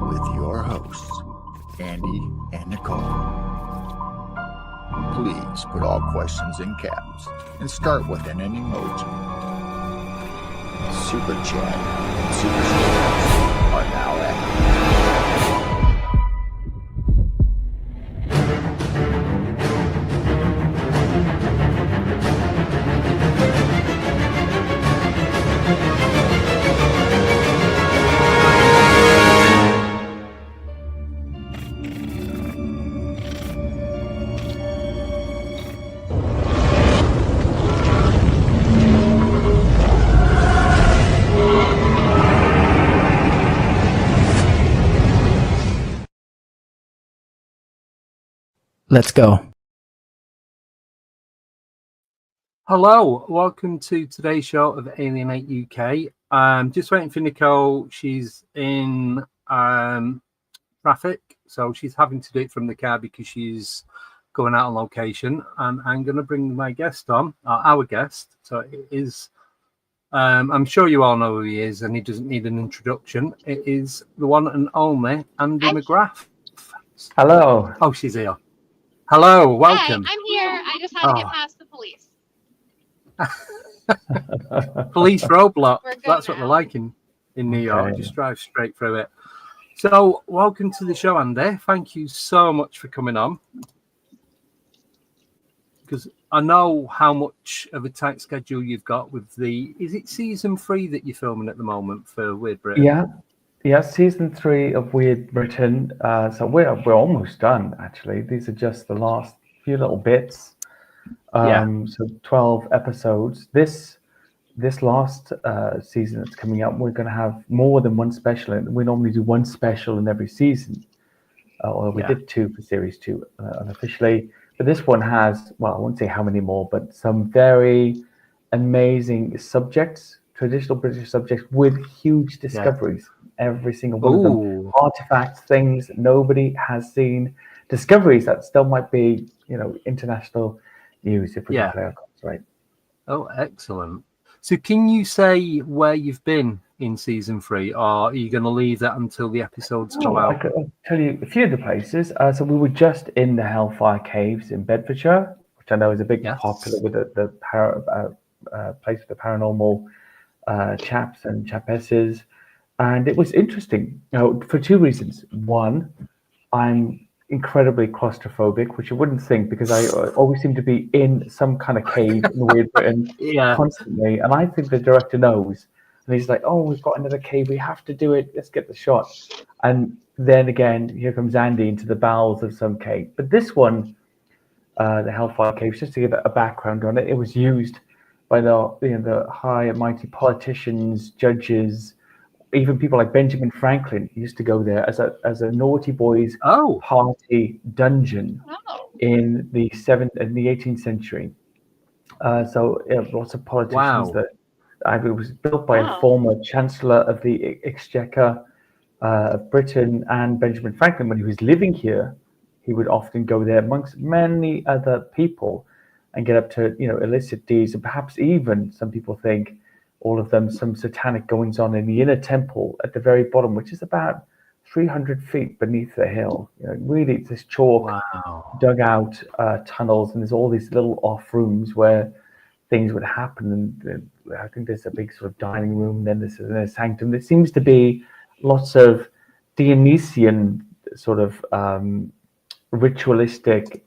with your hosts, Andy and Nicole. Please put all questions in caps and start with an emoji. Super Chat and Super Stickers are now active. Let's go. Hello, welcome to today's show of Alienate UK. Just waiting for Nicole. She's in traffic, so she's having to do it from the car because she's going out on location. And I'm going to bring my guest on, our guest. So it is, I'm sure you all know who he is, and he doesn't need an introduction. It is the one and only Andy McGrath. Hello. Oh, she's here. Hello, welcome. Hi, I'm here. I just had to get past the police. Police roadblock. That's Now. what they're like in New York. Just drive straight through it. So, welcome to the show, Andy. Thank you so much for coming on. Because I know how much of a tight schedule you've got with is it season 3 that you're filming at the moment for Weird Britain? Yeah, season 3 of Weird Britain. So we're almost done, actually. These are just the last few little bits. So 12 episodes. This last season that's coming up, we're going to have more than one special. We normally do one special in every season. Or we did 2 for series 2 unofficially. But this one has, well, I won't say how many more, but some very amazing subjects, traditional British subjects with huge discoveries. Every single one of them, artifacts, things that nobody has seen, discoveries that still might be, international news if we can play our cards right. Oh, excellent. So can you say where you've been in season 3, or are you going to leave that until the episodes come out? I'll tell you a few of the places. So we were just in the Hellfire Caves in Bedfordshire, which I know is a big popular with the place with the paranormal chaps and chapesses. And it was interesting, for 2 reasons. One, I'm incredibly claustrophobic, which I wouldn't think because I always seem to be in some kind of cave in Weird Britain constantly. And I think the director knows. And he's like, oh, we've got another cave. We have to do it. Let's get the shot. And then again, here comes Andy into the bowels of some cave. But this one, the Hellfire Caves, just to give a background on it, it was used by the high and mighty politicians, judges, even people like Benjamin Franklin used to go there as a naughty boys party dungeon in the 18th century. So lots of politicians that it was built by a former Chancellor of the Exchequer of Britain, and Benjamin Franklin, when he was living here, he would often go there amongst many other people and get up to illicit deeds, and perhaps even some people think all of them some satanic goings on in the inner temple at the very bottom, which is about 300 feet beneath the hill. Really, this chalk dug out tunnels, and there's all these little off rooms where things would happen. And I think there's a big sort of dining room, then there's a sanctum. There seems to be lots of Dionysian sort of ritualistic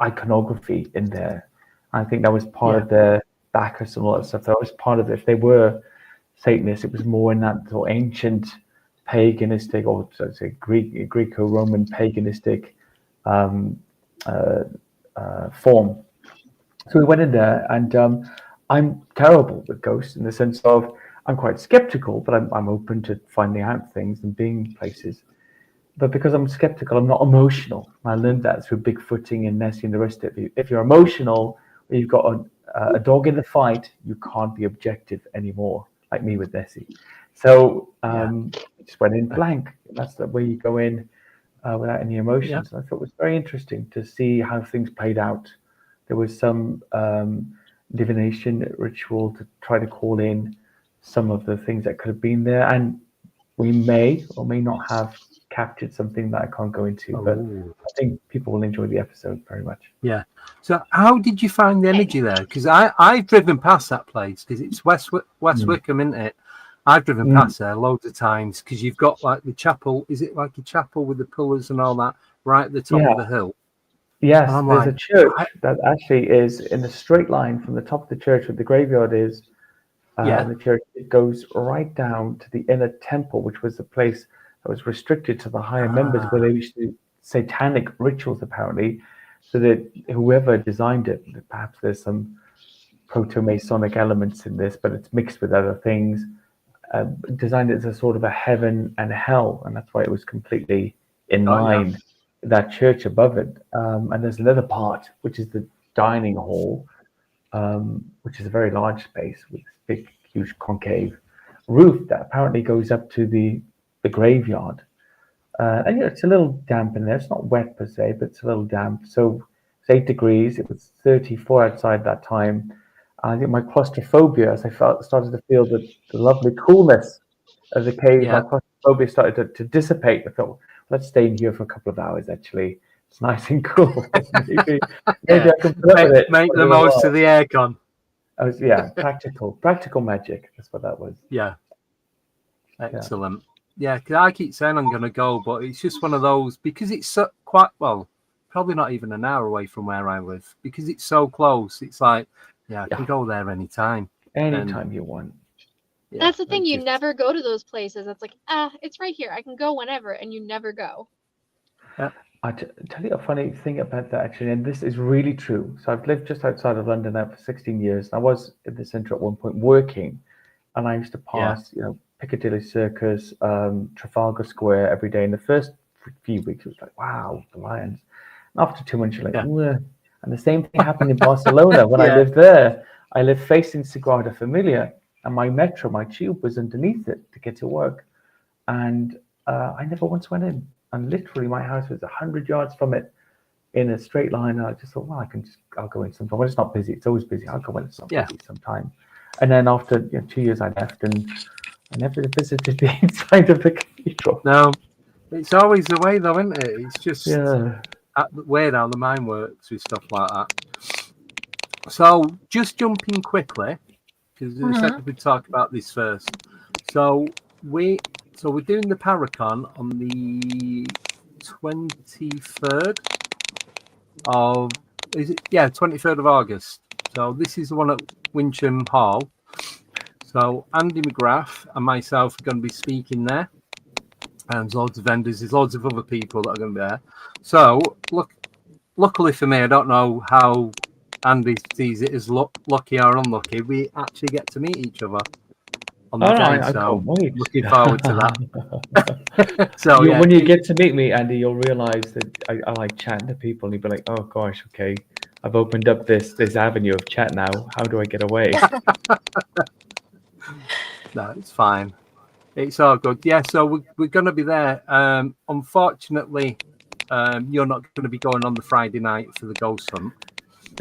iconography in there. I think that was part of their Bacchus and all that stuff. That was part of it. If they were Satanists, it was more in that sort of ancient paganistic, or say Greco-Roman paganistic form. So we went in there, and I'm terrible with ghosts in the sense of I'm quite skeptical, but I'm open to finding out things and being places. But because I'm skeptical, I'm not emotional. I learned that through Bigfooting and Nessie and the rest of it. If you're emotional, or you've got a dog in the fight, you can't be objective anymore, like me with Nessie. So I just went in blank. That's the way you go in without any emotions. I thought it was very interesting to see how things played out. There was some divination ritual to try to call in some of the things that could have been there. And we may or may not have captured something that I can't go into, but I think people will enjoy the episode very much. Yeah. So how did you find the energy there? Because I've driven past that place, because it's West Wickham, isn't it? I've driven past there loads of times, because you've got like the chapel. Is it like a chapel with the pillars and all that right at the top of the hill? Yes, there's a church that actually is in a straight line from the top of the church where the graveyard is. And the church, it goes right down to the inner temple, which was the place that was restricted to the higher members, where they used to do satanic rituals, apparently, so that whoever designed it, perhaps there's some proto-Masonic elements in this, but it's mixed with other things, designed it as a sort of a heaven and hell, and that's why it was completely in line with that church above it. And there's another part, which is the dining hall, which is a very large space with this big, huge concave roof that apparently goes up to the graveyard. And it's a little damp in there. It's not wet per se, but it's a little damp. So it's 8 degrees. It was 34 outside that time. I think my claustrophobia, as I started to feel the lovely coolness of the cave, my claustrophobia started to dissipate. I thought, let's stay in here for a couple of hours, actually. It's nice and cool. maybe I can put up with it. Make the most of the aircon. Practical magic. That's what that was. Yeah. Excellent. Yeah, because I keep saying I'm going to go, but it's just one of those, because it's probably not even an hour away from where I live, because it's so close. It's like, I can go there anytime. Anytime you want. Yeah, that's the thing. You never go to those places. It's like, it's right here. I can go whenever, and you never go. Yeah. I tell you a funny thing about that, actually, and this is really true. So I've lived just outside of London now for 16 years. I was in the centre at one point working, and I used to pass, Piccadilly Circus, Trafalgar Square every day. In the first few weeks, it was like, wow, the lions. And after 2 months, you're like, ugh. And the same thing happened in Barcelona when I lived there. I lived facing Sagrada Familia, and my tube was underneath it to get to work. And I never once went in. And literally, my house was 100 yards from it in a straight line. And I just thought, well, I'll go in sometime. When it's not busy, it's always busy. I'll go in sometime. And then after 2 years, I left, and I never visited the inside of the cathedral. No, it's always the way, though, isn't it? It's just weird how the mind works with stuff like that. So, just jumping quickly, because I said we'd talk about this first. So we're doing the Paracon on the 23rd of 23rd of August. So this is the one at Wincham Hall. So Andy McGrath and myself are going to be speaking there. And there's loads of vendors, there's loads of other people that are going to be there. So luckily for me, I don't know how Andy sees it as lucky or unlucky. We actually get to meet each other on the day, so looking forward to that. So when you get to meet me, Andy, you'll realise that I like chatting to people, and you'll be like, "Oh gosh, okay, I've opened up this avenue of chat now. How do I get away?" No, it's fine. It's all good. Yeah, so we're going to be there. Unfortunately, you're not going to be going on the Friday night for the ghost hunt.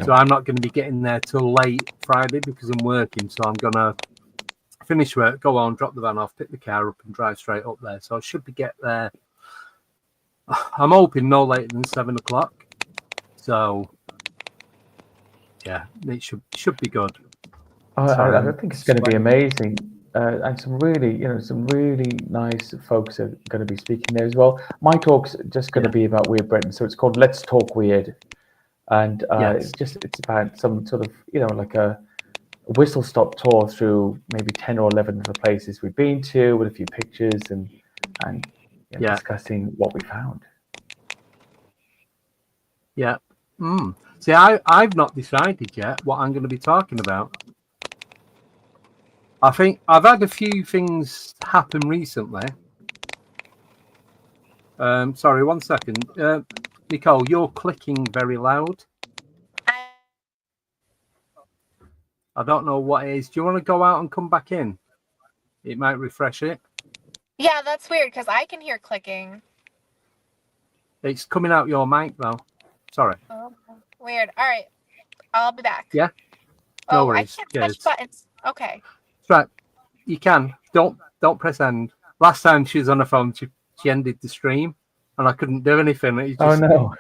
So I'm not going to be getting there till late Friday because I'm working. So I'm going to finish work, go on, drop the van off, pick the car up and drive straight up there. So I should be get there. I'm hoping no later than 7 o'clock. So yeah, it should be good. I think it's going to be amazing. And some really nice folks are going to be speaking there as well. My talk's just going to be about Weird Britain. So it's called Let's Talk Weird. And it's about some sort of, like a whistle-stop tour through maybe 10 or 11 of the places we've been to with a few pictures and discussing what we found. Yeah. See, I've not decided yet what I'm going to be talking about. I think I've had a few things happen recently. Sorry, 1 second. Nicole, you're clicking very loud. I don't know what it is. Do you want to go out and come back in? It might refresh it. Yeah, that's weird because I can hear clicking. It's coming out your mic though. Sorry. Oh, weird. All right. I'll be back. Yeah. No worries. I can't touch buttons. Okay. That's right. You can. Don't press end. last time she was on the phone, she ended the stream, and I couldn't do anything. It Oh just, no.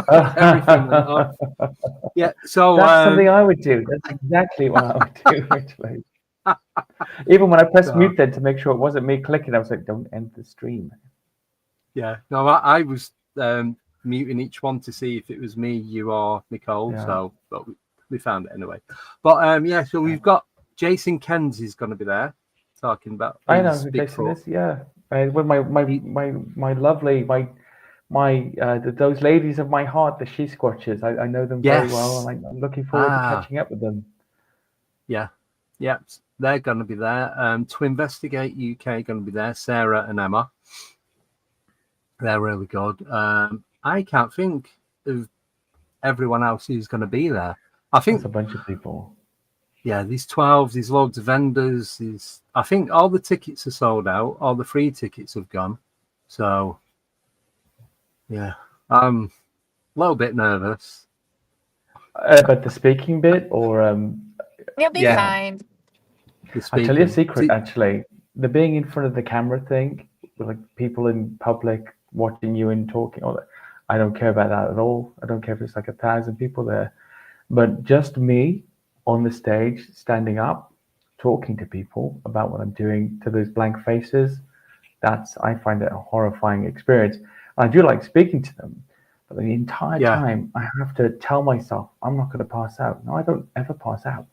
everything went off. Yeah, so That's something I would do. That's exactly what I would do, actually. Even when I pressed mute then to make sure it wasn't me clicking, I was like, don't end the stream. Yeah, no, I was muting each one to see if it was me, you, or Nicole. Yeah. So, but we found it anyway. But yeah, so we've got Jason Kenz is going to be there talking about. I know who Jason is. Yeah, with my lovely those ladies of my heart, the she squatchers. I know them very well, and I'm looking forward to catching up with them. Yeah, they're going to be there. To Investigate UK going to be there. Sarah and Emma. They're really good. I can't think of everyone else who's going to be there. I think there's a bunch of people. Yeah, there's 12. There's loads of vendors. I think all the tickets are sold out. All the free tickets have gone. So, yeah, I'm a little bit nervous. But the speaking bit, or you'll be fine. I'll tell you a secret. Actually, the being in front of the camera thing, with like people in public watching you and talking, all that, I don't care about that at all. I don't care if it's like 1,000 people there, but just me on the stage, standing up, talking to people about what I'm doing to those blank faces. I find it a horrifying experience. I do like speaking to them, but the entire time I have to tell myself I'm not going to pass out. No, I don't ever pass out.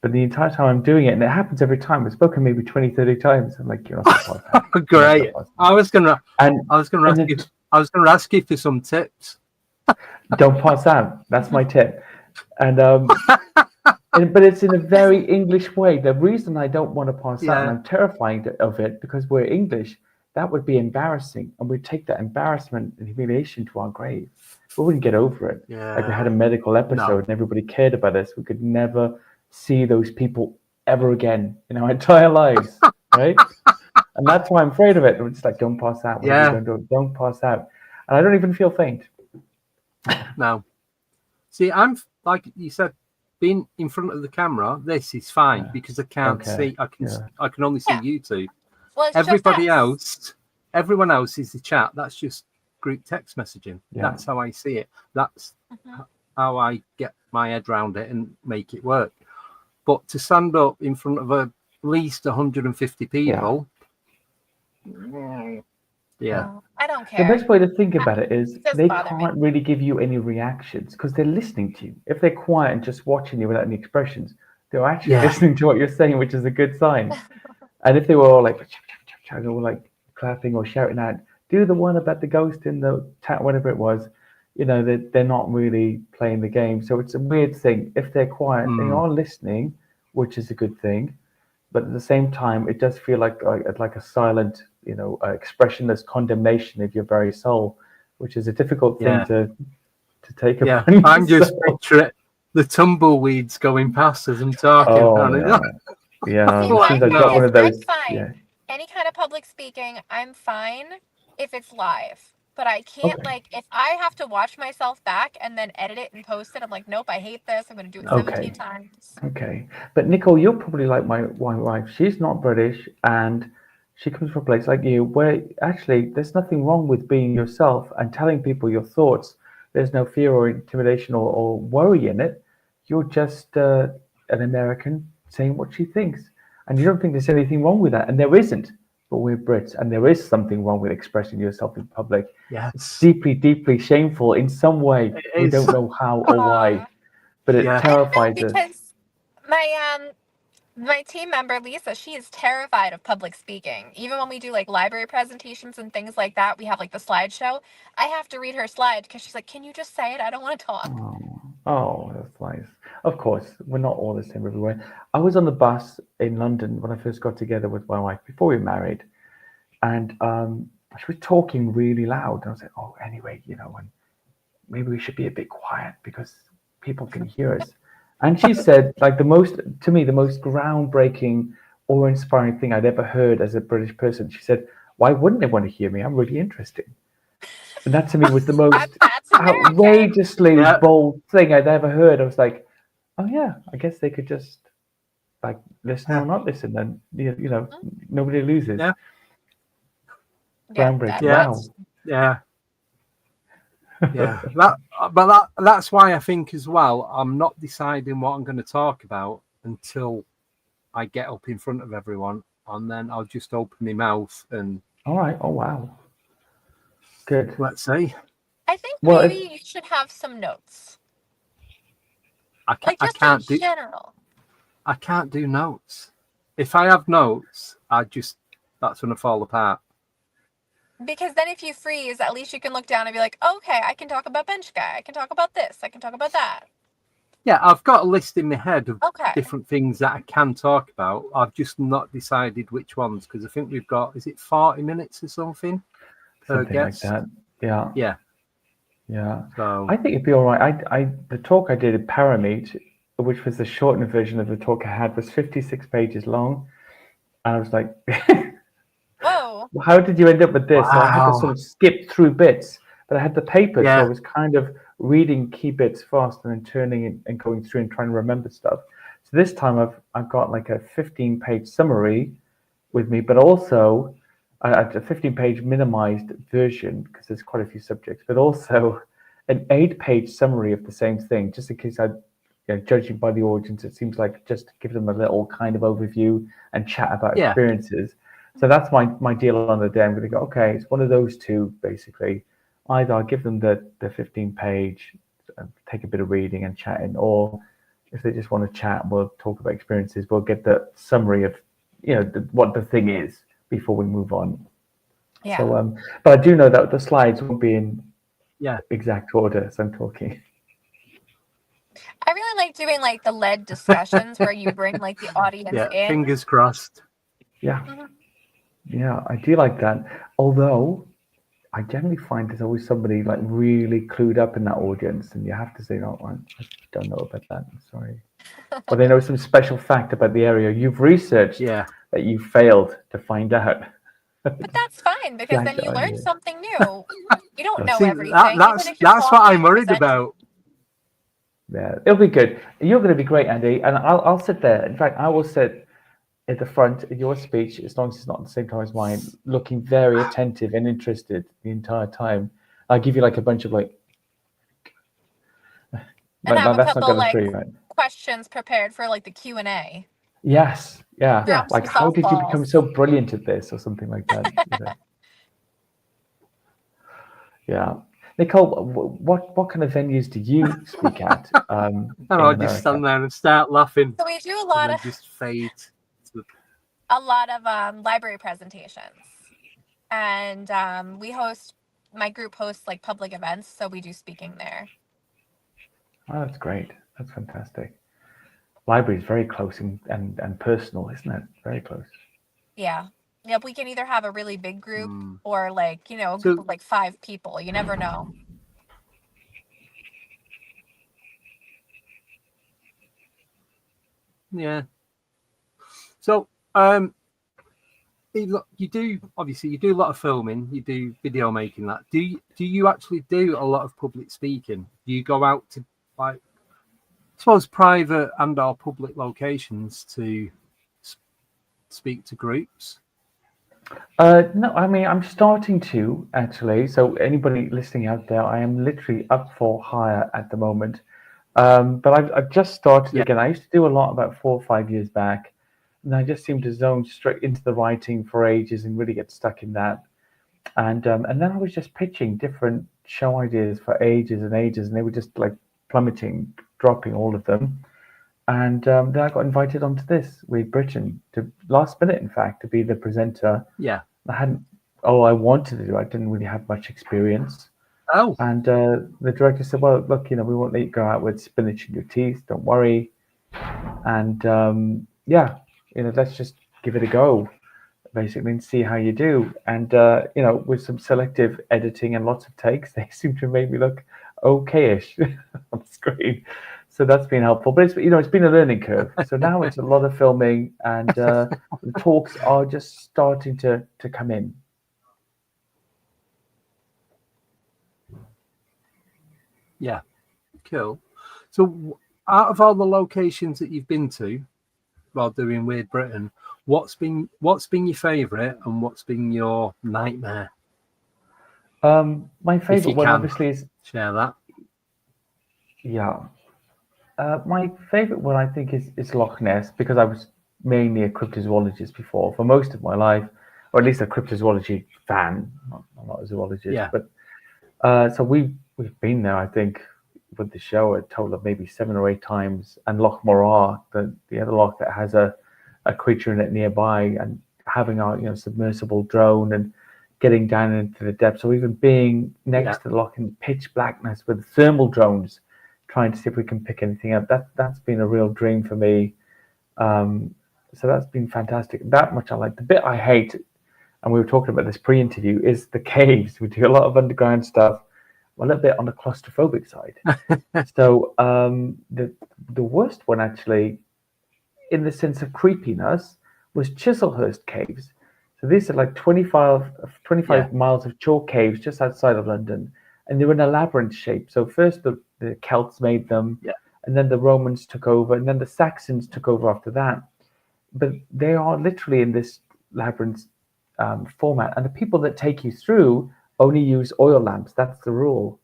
But the entire time I'm doing it, and it happens every time. I've spoken maybe 20, 30 times. I'm like, you're not going to pass out. Great. I was going to ask you for some tips. Don't pass out. That's my tip. And but it's in a very English way. The reason I don't want to pass out, and I'm terrified of it, because we're English, that would be embarrassing, and we'd take that embarrassment and humiliation to our grave. We wouldn't get over it. Like we had a medical episode and everybody cared about us. We could never see those people ever again in our entire lives, right? And that's why I'm afraid of it. We're just like, don't pass out. Don't pass out. And I don't even feel faint. No. See, I'm like you said, being in front of the camera, this is fine because I can't see. I can only see you two. Well, everyone else is the chat. That's just group text messaging. That's how I see it. That's how I get my head around it and make it work. But to stand up in front of at least 150 people, I don't care. The best way to think about it is they can't really give you any reactions because they're listening to you. If they're quiet and just watching you without any expressions, they're actually listening to what you're saying, which is a good sign. And if they were all like, or like clapping or shouting out, do the one about the ghost in the whatever it was, they're not really playing the game. So it's a weird thing. If they're quiet, they are listening, which is a good thing. But at the same time, it does feel like a silent, expressionless condemnation of your very soul, which is a difficult thing to take. I'm just picturing the tumbleweeds going past as I'm talking. It seems I've got one of those. Any kind of public speaking, I'm fine if it's live. But I can't, if I have to watch myself back and then edit it and post it, I'm like, nope, I hate this. I'm going to do it 17 times. Okay. But Nicole, you're probably like my wife. She's not British and she comes from a place like you where actually there's nothing wrong with being yourself and telling people your thoughts. There's no fear or intimidation or worry in it. You're just an American saying what she thinks. And you don't think there's anything wrong with that. And there isn't. But we're Brits, and there is something wrong with expressing yourself in public. It's deeply, deeply shameful in some way. We don't know how or why, but it terrifies us. Because my team member Lisa, she is terrified of public speaking. Even when we do like library presentations and things like that, we have like the slideshow. I have to read her slide because she's like, "Can you just say it? I don't want to talk." Oh, that's nice. Of course, we're not all the same everywhere. I was on the bus in London when I first got together with my wife before we married, and she was talking really loud. And I was like, "Oh, anyway, and maybe we should be a bit quiet because people can hear us." And she said, like the most groundbreaking or inspiring thing I'd ever heard as a British person. She said, "Why wouldn't they want to hear me? I'm really interesting." And that to me was the most outrageously bold thing I'd ever heard. I was like, oh yeah, I guess they could just like listen or not listen, and nobody loses. Groundbreaking. Yeah, Wow. yeah. Yeah, that's why I think as well, I'm not deciding what I'm going to talk about until I get up in front of everyone, and then I'll just open my mouth and. All right. Oh wow. Good. Let's see. I think Well, maybe you should have some notes. I Just can't in do. general. I can't do notes. If I have notes, that's going to fall apart. Because then if you freeze, at least you can look down and be like, okay, I can talk about bench guy. I can talk about this. I can talk about that. Yeah, I've got a list in my head of Okay. different things that I can talk about. I've just not decided which ones because I think we've got, is it 40 minutes or something? Something like that. Yeah. Yeah. Yeah. So I think it'd be all right. The talk I did at Parameet, which was the shortened version of the talk I had, was 56 pages long. And I was like, whoa. how did you end up with this? So I had to Wow. sort of skip through bits, but I had the paper, so Yeah. I was kind of reading key bits fast and then turning it and going through and trying to remember stuff. So this time I've got like a 15-page summary with me, but also a 15-page minimized version because there's quite a few subjects, but also an 8-page summary of the same thing, just in case judging by the audience, it seems like just give them a little kind of overview and chat about experiences. So that's my deal on the day. I'm going to go, okay, it's one of those two, basically. Either I'll give them the 15-page, take a bit of reading and chatting, or if they just want to chat, we'll talk about experiences. We'll get the summary of, what the thing is before we move on. Yeah. So, but I do know that the slides won't be in exact order as I'm talking. I really like doing like the lead discussions where you bring like the audience in. Fingers crossed. Yeah. Mhm. Yeah, I do like that. Although I generally find there's always somebody like really clued up in that audience, and you have to say, "No, I don't know about that. I'm sorry." Or they know some special fact about the area you've researched that you failed to find out. But that's fine because then you learn something new. You don't know everything. That's what I'm worried about. Yeah, it'll be good. You're going to be great, Andy, and I'll sit there. In fact, I will sit at the front of your speech, as long as it's not at the same time as mine, looking very attentive and interested the entire time. I'll give you like a bunch of like. And have a that's couple not going right? questions prepared for like the Q&A. Yes, yeah. Like, how did you become so brilliant at this, or something like that? Yeah. Nicole, what kind of venues do you speak at? I'll just stand there and start laughing. So we do a lot of just fade. Library presentations, and my group hosts like public events, so we do speaking there. Oh, that's great. That's fantastic. Library is very close and personal, isn't it? Very close. Yeah. Yep, we can either have a really big group or like, a group of like 5 people. You never know. Yeah. So, you do a lot of filming, you do video making. That do you actually do a lot of public speaking? Do you go out to like, I suppose, private and or public locations to speak to groups? No, I mean, I'm starting to actually. So anybody listening out there, I am literally up for hire at the moment. But I've just started again. I used to do a lot about 4 or 5 years back, and I just seemed to zone straight into the writing for ages and really get stuck in that. And then I was just pitching different show ideas for ages and ages, and they were just like plummeting, dropping all of them. And then I got invited onto this with Britain to last minute, in fact, to be the presenter. Yeah. I wanted to do. I didn't really have much experience. Oh. And the director said, "Well, look, we won't let you go out with spinach in your teeth. Don't worry." And let's just give it a go, basically, and see how you do. And with some selective editing and lots of takes, they seem to make me look okay-ish on the screen. So that's been helpful, but it's been a learning curve. So now it's a lot of filming, and the talks are just starting to come in. Yeah, cool. So, out of all the locations that you've been to while doing Weird Britain, what's been your favourite and what's been your nightmare? My If favorite you one can obviously is share that. my favorite one I think is Loch Ness, because I was mainly a cryptozoologist before for most of my life, or at least a cryptozoology fan, not a zoologist. Yeah. But so we've been there, I think, with the show a total of maybe 7 or 8 times, and Loch Morar, the other loch that has a creature in it nearby, and having our submersible drone and getting down into the depths, or even being next to the loch in pitch blackness with thermal drones, trying to see if we can pick anything up. That's been a real dream for me. So that's been fantastic. That much I like. The bit I hate, and we were talking about this pre-interview, is the caves. We do a lot of underground stuff, a little bit on the claustrophobic side. So the worst one, actually, in the sense of creepiness, was Chislehurst Caves. So these are like 25 miles of chalk caves just outside of London, and they were in a labyrinth shape. So first the Celts made them, and then the Romans took over, and then the Saxons took over after that. But they are literally in this labyrinth format, and the people that take you through only use oil lamps. That's the rule.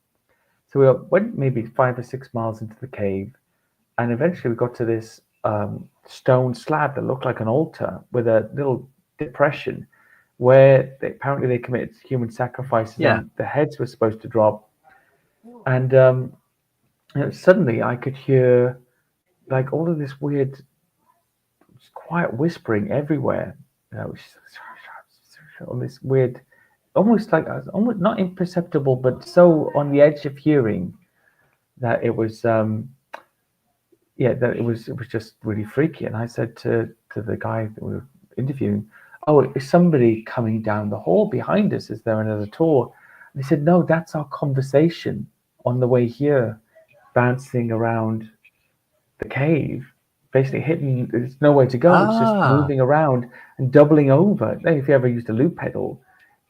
So we went maybe 5 or 6 miles into the cave, and eventually we got to this stone slab that looked like an altar with a little depression where apparently they committed human sacrifices, and the heads were supposed to drop. And suddenly I could hear like all of this weird, quiet whispering everywhere. All this weird, almost not imperceptible, but so on the edge of hearing that it was that it was just really freaky. And I said to the guy that we were interviewing, "Oh, is somebody coming down the hall behind us? Is there another tour?" And he said, "No, that's our conversation on the way here, bouncing around the cave, basically hitting. There's nowhere to go. It's just moving around and doubling over. If you ever used a loop pedal,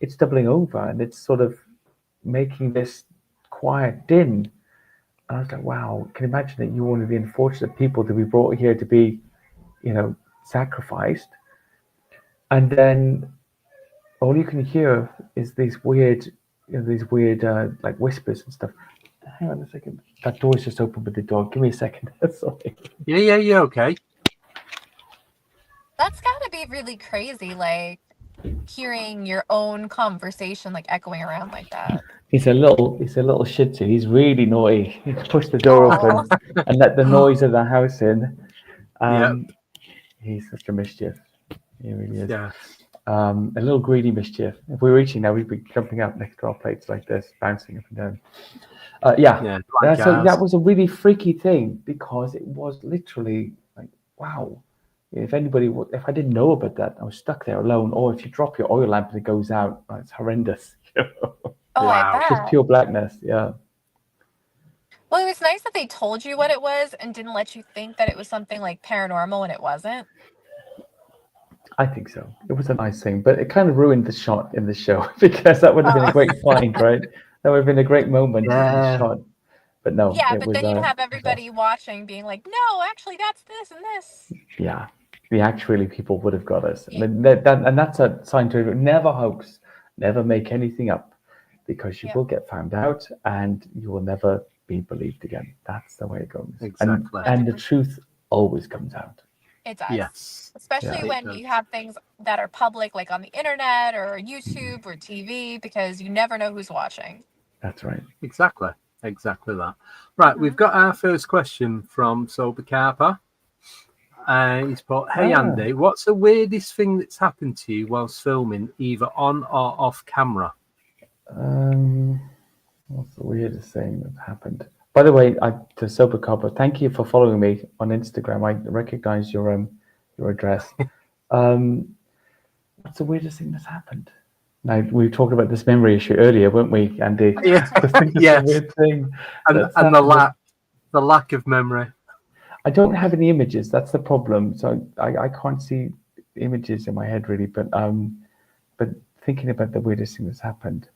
it's doubling over, and it's sort of making this quiet din." And I was like, "Wow, can you imagine that you're one of the unfortunate people to be brought here to be, sacrificed, and then all you can hear is these weird, like whispers and stuff." Hang on a second. That door's just open with the dog. Give me a second. Sorry. Yeah, okay. That's got to be really crazy, like hearing your own conversation like echoing around like that. He's a little Shih Tzu. He's really naughty. He's pushed the door open and let the noise of the house in. He's such a mischief. He really is. Yeah. A little greedy mischief. If we were eating now, we'd be jumping up next to our plates like this, bouncing up and down. So that was a really freaky thing, because it was literally like, wow. If I didn't know about that, I was stuck there alone. Or if you drop your oil lamp and it goes out, it's horrendous. Wow. It's just pure blackness. Yeah. Well, it was nice that they told you what it was and didn't let you think that it was something like paranormal when it wasn't. I think so. It was a nice thing, but it kind of ruined the shot in the show, because that would have been a great find, right? That would have been a great moment in the shot. But no. Yeah, but then you'd have everybody watching being like, "No, actually, that's this and this." Yeah. The actually people would have got us. Yeah. And that's a sign to never hoax, never make anything up, because you will get found out and you will never be believed again. That's the way it goes. Exactly. And the truth always comes out. It does. Yes. Especially when you have things that are public, like on the internet or YouTube or TV, because you never know who's watching. That's right. Exactly that. Right, we've got our first question from Sober Carper. He's put, "Hey Andy, what's the weirdest thing that's happened to you whilst filming, either on or off camera?" What's the weirdest thing that happened? By the way, to Sober Carper, thank you for following me on Instagram. I recognize your address. What's the weirdest thing that's happened? Now, we were talking about this memory issue earlier, weren't we, Andy? Yeah. Yes. Weird thing. And the lack of memory. I don't have any images. That's the problem. So I can't see images in my head really. But thinking about the weirdest thing that's happened.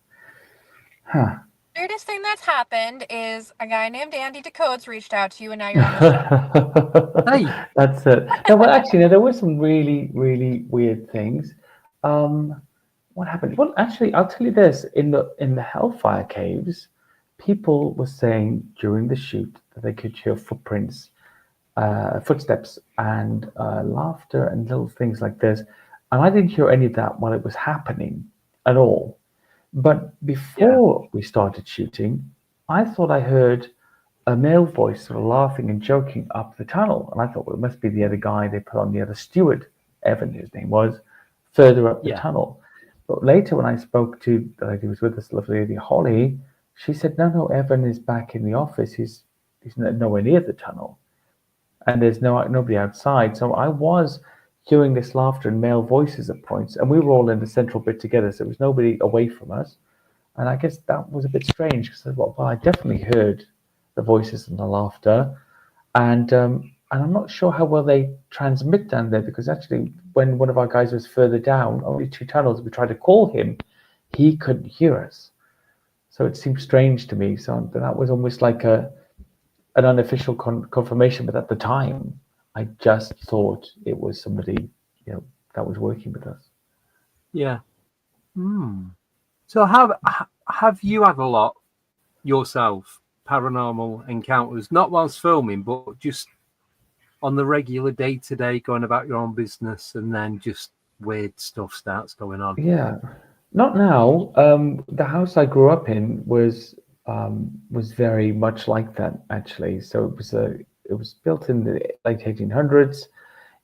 Weirdest thing that's happened is a guy named Andy Decode's reached out to you, and now you're on the show. Hey. That's it. No, well, actually, there were some really, really weird things. what happened? Well, actually, I'll tell you this: in the Hellfire Caves, people were saying during the shoot that they could hear footprints, footsteps, and laughter and little things like this. And I didn't hear any of that while it was happening at all. But before we started shooting, I thought I heard a male voice sort of laughing and joking up the tunnel. And I thought, well, it must be the other guy they put on, the other steward, Evan, his name was, further up the tunnel. But later when I spoke to the lady who was with us, lovely lady Holly, she said, no, Evan is back in the office. He's nowhere near the tunnel. And there's nobody outside. So I was hearing this laughter and male voices at points. And we were all in the central bit together. So there was nobody away from us. And I guess that was a bit strange because I definitely heard the voices and the laughter. And I'm not sure how well they transmit down there, because actually when one of our guys was further down, only 2 tunnels, we tried to call him, he couldn't hear us. So it seemed strange to me. So that was almost like an unofficial confirmation. But at the time, I just thought it was somebody, that was working with us. Yeah. So have you had a lot yourself, paranormal encounters, not whilst filming, but just on the regular day-to-day, going about your own business, and then just weird stuff starts going on? Yeah, not now. The house I grew up in was very much like that, actually. So it was built in the late 1800s.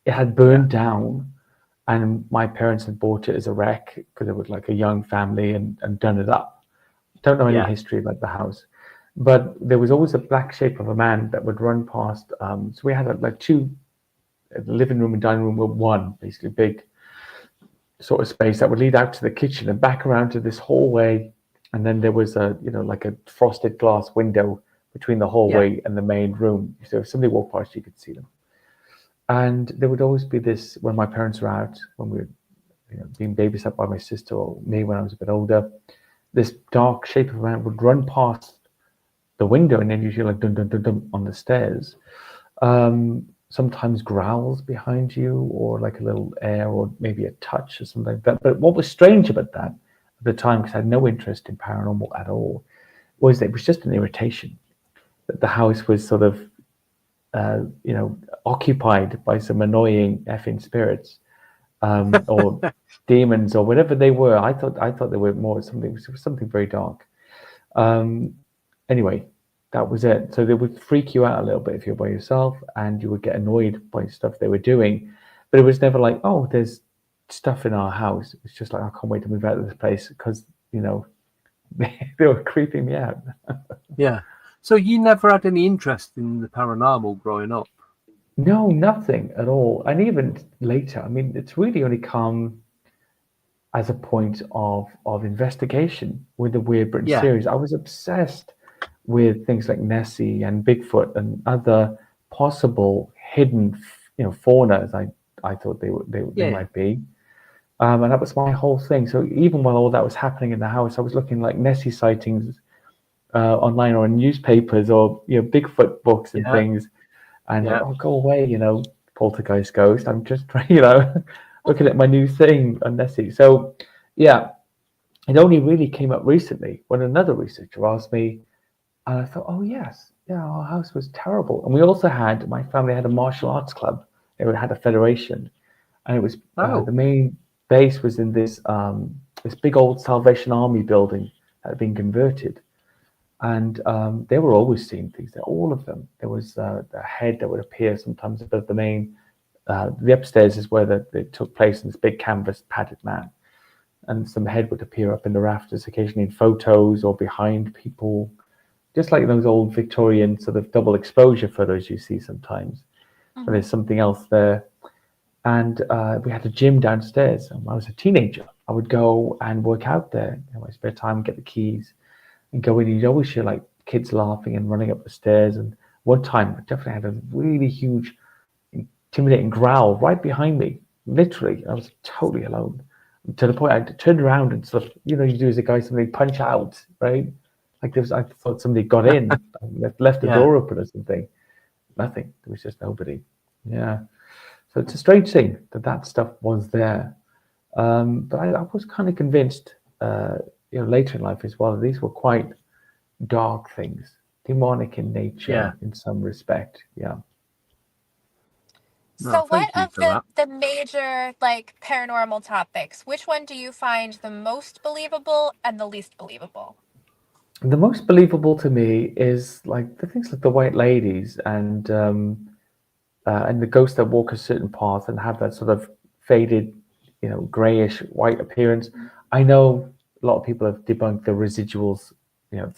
It had burned down, and my parents had bought it as a wreck because it was like a young family and done it up. Don't know any history about the house. But there was always a black shape of a man that would run past. So we had like 2, the living room and dining room were one, basically big sort of space that would lead out to the kitchen and back around to this hallway. And then there was like a frosted glass window between the hallway and the main room. So if somebody walked past, you could see them. And there would always be this, when my parents were out, when we were being babysat by my sister or me when I was a bit older, this dark shape of a man would run past the window, and then you hear like dun dun dun dun on the stairs. Sometimes growls behind you, or like a little air, or maybe a touch or something like that. But what was strange about that at the time, because I had no interest in paranormal at all, was that it was just an irritation that the house was sort of occupied by some annoying effing spirits, or demons, or whatever they were. I thought they were more something very dark. Anyway, that was it. So they would freak you out a little bit if you're by yourself, and you would get annoyed by stuff they were doing. But it was never like, oh, there's stuff in our house. It's just like, I can't wait to move out of this place, because they were creeping me out. Yeah. So you never had any interest in the paranormal growing up? No, nothing at all. And even later, I mean, it's really only come as a point of investigation with the Weird Britain series. I was obsessed with things like Nessie and Bigfoot and other possible hidden, fauna, as I thought they might be. And that was my whole thing. So even while all that was happening in the house, I was looking like Nessie sightings online or in newspapers, or Bigfoot books and things. And oh, go away, poltergeist ghost. I'm just looking at my new thing on Nessie. So yeah, it only really came up recently when another researcher asked me, and I thought, oh yes, our house was terrible. And we also my family had a martial arts club. They had a federation, and it was the main base was in this big old Salvation Army building that had been converted. And they were always seeing things there, all of them. There was a head that would appear sometimes above the main. The upstairs is where it took place, in this big canvas padded man. And some head would appear up in the rafters, occasionally in photos or behind people, just like those old Victorian sort of double exposure photos you see sometimes. Mm-hmm. But there's something else there. And we had a gym downstairs. And when I was a teenager, I would go and work out there in my spare time, get the keys, and go in. You'd always hear like kids laughing and running up the stairs. And one time I definitely had a really huge, intimidating growl right behind me. Literally, I was totally alone, to the point I turned around and sort of, you do as a guy, somebody punch out, right? Like I thought somebody got in, left the door open or something. Nothing. There was just nobody. Yeah. So it's a strange thing that stuff was there. But I was kind of convinced, later in life as well, these were quite dark things, demonic in nature in some respect. Yeah. No, So what thank you of for that. the major like paranormal topics, which one do you find the most believable and the least believable? The most believable to me is like the things like the white ladies and the ghosts that walk a certain path and have that sort of faded, grayish white appearance. I know a lot of people have debunked the residuals,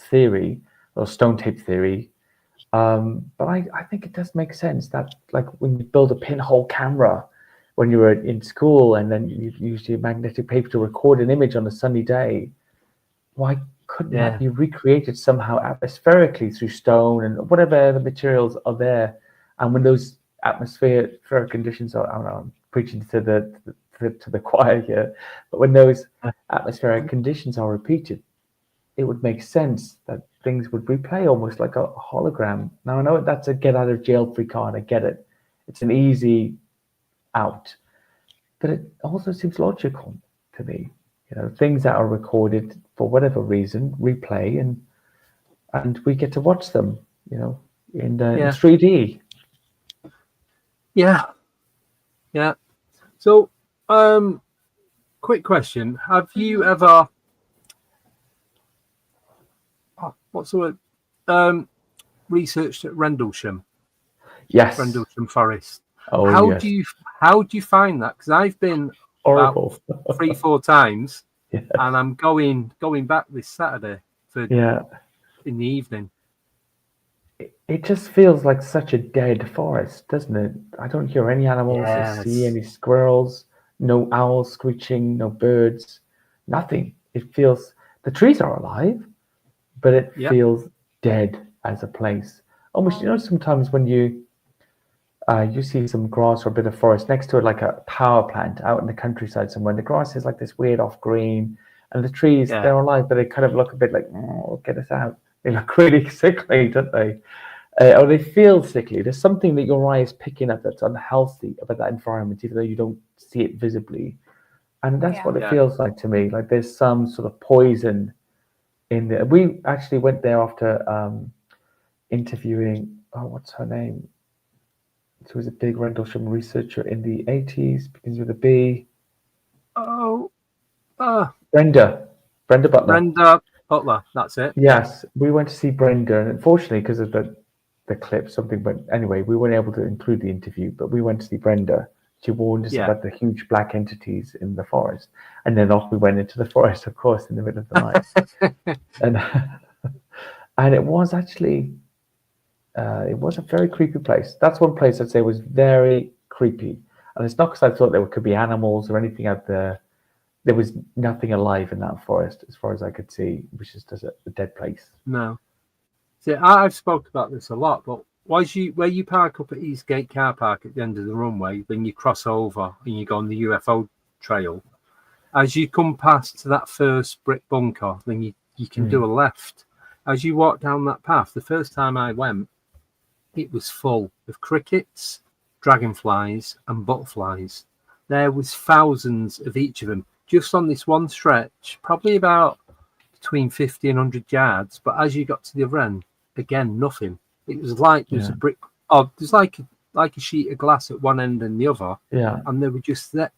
theory or stone tape theory. But I think it does make sense that, like, when you build a pinhole camera when you were in school and then you use your magnetic paper to record an image on a sunny day, why couldn't that be recreated somehow atmospherically through stone and whatever the materials are there? And when those atmospheric conditions are, I don't know, I'm preaching to the choir here, but when those atmospheric conditions are repeated, it would make sense that things would replay almost like a hologram. Now, I know that's a get out of jail free card. I get it. It's an easy out. But it also seems logical to me. Things that are recorded for whatever reason, replay, and we get to watch them, in 3D. Yeah. Yeah. So, quick question. Have you ever... what's the word? Researched at Rendlesham? Yes. Rendlesham Forest. Oh, how do you find that? Because I've been horrible about 3-4 times, yes. and I'm going back this Saturday for in the evening. It just feels like such a dead forest, doesn't it? I don't hear any animals, I see any squirrels, no owls screeching, no birds, nothing. It feels, the trees are alive, but it feels dead as a place. Almost, sometimes when you see some grass or a bit of forest next to it, like a power plant out in the countryside somewhere, the grass is like this weird off green, and the trees, they're alive, but they kind of look a bit like, oh, get us out. They look really sickly, don't they? Or they feel sickly. There's something that your eye is picking up that's unhealthy about that environment, even though you don't see it visibly. And that's what it feels like to me. Like there's some sort of poison in there. We actually went there after interviewing, what's her name? She was a big Rendlesham researcher in the 80s, begins with a B. Brenda Butler. Brenda Butler, that's it. Yes, we went to see Brenda, and unfortunately, because of the clip, but anyway, we weren't able to include the interview, but we went to see Brenda. She warned us about the huge black entities in the forest, and then off we went into the forest, of course, in the middle of the night. and it was actually, it was a very creepy place. That's one place I'd say was very creepy, and it's not because I thought there could be animals or anything out there. There was nothing alive in that forest, as far as I could see. It was just a dead place. No. See, I've spoke about this a lot, but where you park up at Eastgate Car Park at the end of the runway, then you cross over and you go on the UFO trail. As you come past that first brick bunker, then you can do a left. As you walk down that path, the first time I went, it was full of crickets, dragonflies, and butterflies. There was thousands of each of them. Just on this one stretch, probably about between 50 and 100 yards. But as you got to the other end, again, nothing. It was like there's a brick, there's like a sheet of glass at one end and the other. Yeah. And they were just there.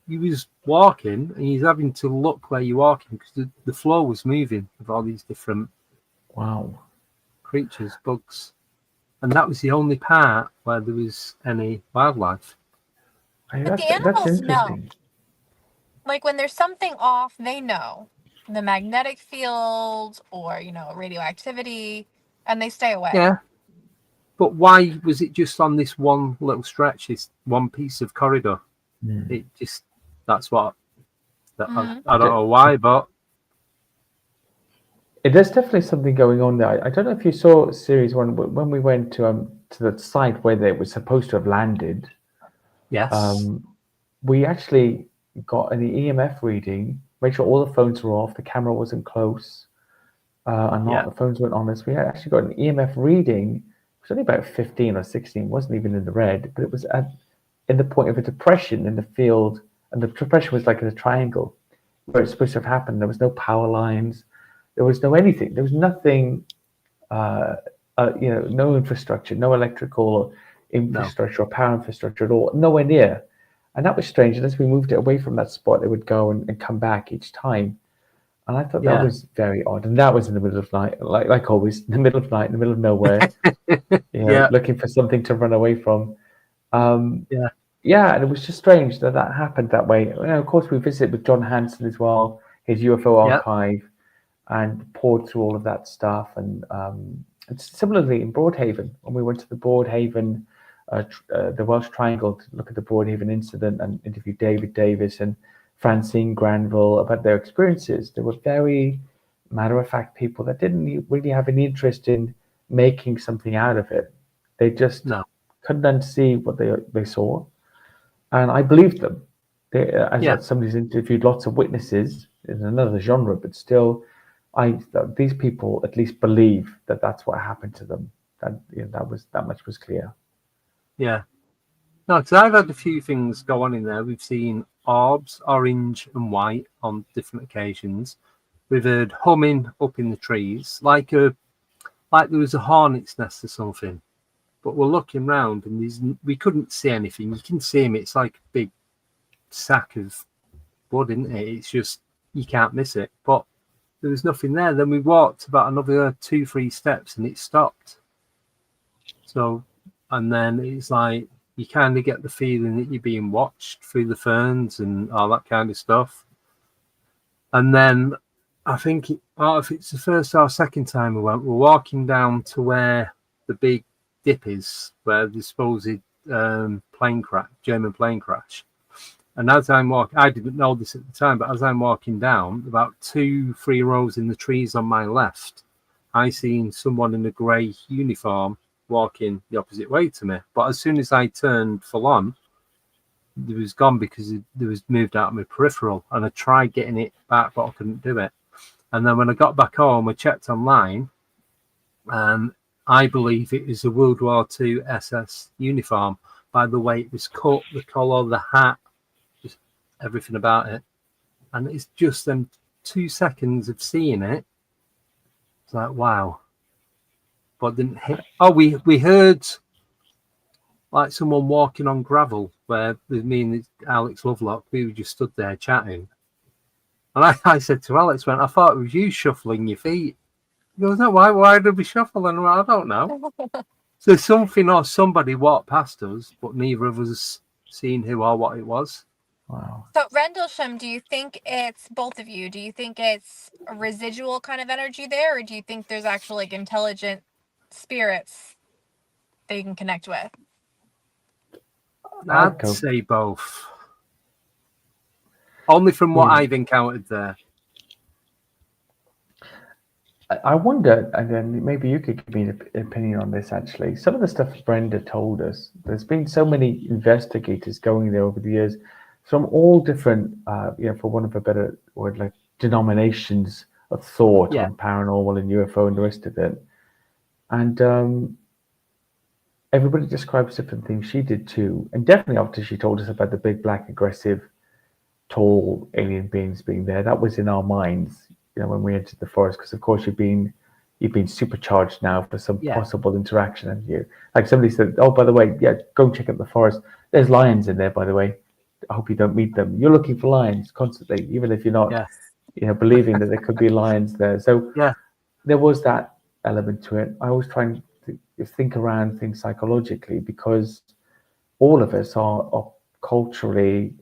You was walking and you're having to look where you're walking because the floor was moving with all these different creatures, bugs. And that was the only part where there was any wildlife. But the animals know. Like when there's something off, they know the magnetic field or, radioactivity, and they stay away. Yeah. But why was it just on this one little stretch, this one piece of corridor? It just, that's what, I don't know why, but. There's definitely something going on there. I don't know if you saw series one, when we went to the site where they were supposed to have landed. Yes. We actually got an EMF reading, make sure all the phones were off, the camera wasn't close, and the phones weren't on us. We actually got an EMF reading. It was only about 15 or 16, wasn't even in the red, but it was in the point of a depression in the field and the depression was like in a triangle where it's supposed to have happened. There was no power lines, there was no anything, there was nothing, no infrastructure, no electrical infrastructure or power infrastructure at all, nowhere near. And that was strange. And as we moved it away from that spot, it would go and come back each time. And I thought that was very odd. And that was in the middle of night, like always, in the middle of night, in the middle of nowhere, looking for something to run away from. And it was just strange that happened that way. Of course, we visited with John Hansen as well, his UFO archive, and poured through all of that stuff. And similarly in Broadhaven, when we went to the Broadhaven, the Welsh Triangle, to look at the Broadhaven incident and interview David Davis and Francine Granville about their experiences. They were very matter-of-fact people that didn't really have any interest in making something out of it. They just couldn't unsee what they saw. And I believed them. Somebody's interviewed lots of witnesses in another genre, but still, these people at least believe that that's what happened to them. That much was clear. Yeah. No, because I've had a few things go on in there. We've seen orbs, orange and white, on different occasions. We've heard humming up in the trees, like there was a hornet's nest or something. But we're looking round and we couldn't see anything. You can see him. It's like a big sack of wood, isn't it? It's just, you can't miss it. But there was nothing there. Then we walked about another 2-3 steps and it stopped. So, and then it's like, you kind of get the feeling that you're being watched through the ferns and all that kind of stuff. And then I think, if it's the first or second time we went, we're walking down to where the big dip is, where the supposed German plane crash. And as I'm walking, I didn't know this at the time, but as I'm walking down, about 2-3 rows in the trees on my left, I seen someone in a grey uniform walking the opposite way to me. But as soon as I turned full on, it was gone because it was moved out of my peripheral. And I tried getting it back, but I couldn't do it. And then when I got back home, I checked online, and I believe it was a World War II SS uniform. By the way it was cut, the collar, the hat, just everything about it. And it's just them 2 seconds of seeing it. It's like, wow. But didn't hit. Oh, we heard like someone walking on gravel where with me and Alex Lovelock, we were just stood there chatting. And I said to Alex, I thought it was you shuffling your feet. He goes, no, why did we shuffle? And I don't know. So something or somebody walked past us, but neither of us seen who or what it was. Wow. So Rendlesham, do you think it's both of you? Do you think it's a residual kind of energy there, or do you think there's actual like intelligent spirits that you can connect with? I'd say both. Only from what I've encountered there. I wonder, and then maybe you could give me an opinion on this actually. Some of the stuff Brenda told us, there's been so many investigators going there over the years from all different, for want of a better word, like denominations of thought on paranormal and UFO and the rest of it. And everybody describes different things. She did too. And definitely after she told us about the big, black, aggressive, tall alien beings being there, that was in our minds, when we entered the forest, because of course you've been supercharged now for some possible interaction. And you, like somebody said, oh, by the way, go and check out the forest. There's lions in there, by the way. I hope you don't meet them. You're looking for lions constantly, even if you're not, believing that there could be lions there. So there was that element to it. I always try to think around things psychologically, because all of us are culturally,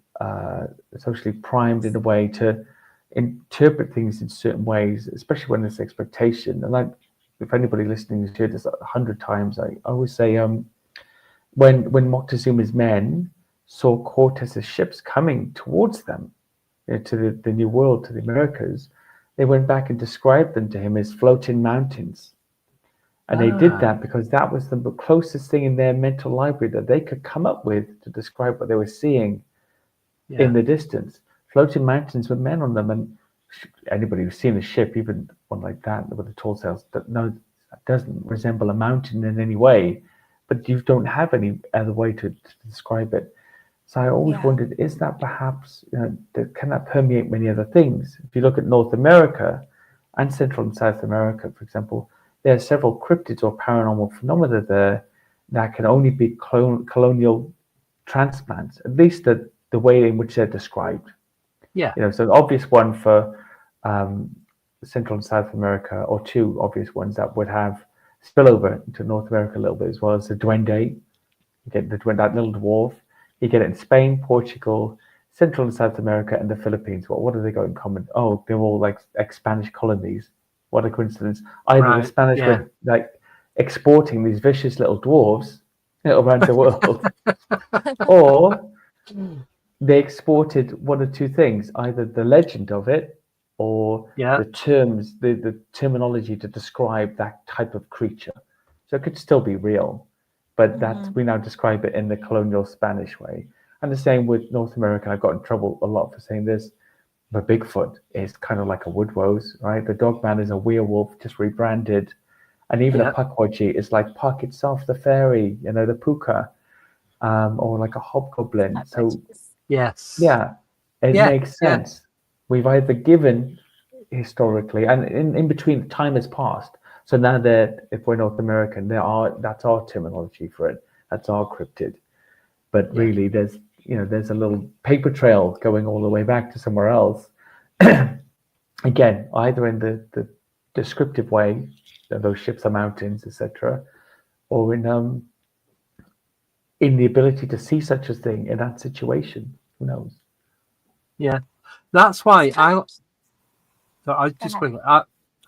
socially primed in a way to interpret things in certain ways, especially when there's expectation. And if anybody listening has heard this 100 times, I always say, when Moctezuma's men saw Cortez's ships coming towards them, to the New World, to the Americas, they went back and described them to him as floating mountains. And they did that because that was the closest thing in their mental library that they could come up with to describe what they were seeing in the distance. Floating mountains with men on them. And anybody who's seen a ship, even one like that with the tall sails, that doesn't resemble a mountain in any way, but you don't have any other way to describe it. So I always Yeah. wondered, is that perhaps, can that permeate many other things? If you look at North America and Central and South America, for example, there are several cryptids or paranormal phenomena there that can only be colonial transplants, at least the way in which they're described. Yeah. So the obvious one for Central and South America, or two obvious ones that would have spillover into North America a little bit as well, as the duende. You get that little dwarf. You get it in Spain, Portugal, Central and South America, and the Philippines. What do they got in common? Oh, they're all like Spanish colonies. What a coincidence! Either the Spanish were like exporting these vicious little dwarves around the world, or they exported one of two things: either the legend of it, or the terms, the terminology to describe that type of creature. So it could still be real, but we now describe it in the colonial Spanish way. And the same with North America. I've got in trouble a lot for saying this, but Bigfoot is kind of like a woodwose, right? The Dogman is a werewolf just rebranded, and even a Pukwudgie is like Puck itself, the fairy, the puka, or like a hobgoblin. So it makes sense. We've either given historically, and in between, time has passed. So now that if we're North American, that's our terminology for it. That's our cryptid. But really, there's a little paper trail going all the way back to somewhere else. Again, either in the descriptive way, those ships are mountains, etc., or in the ability to see such a thing in that situation. Who knows? Yeah, that's why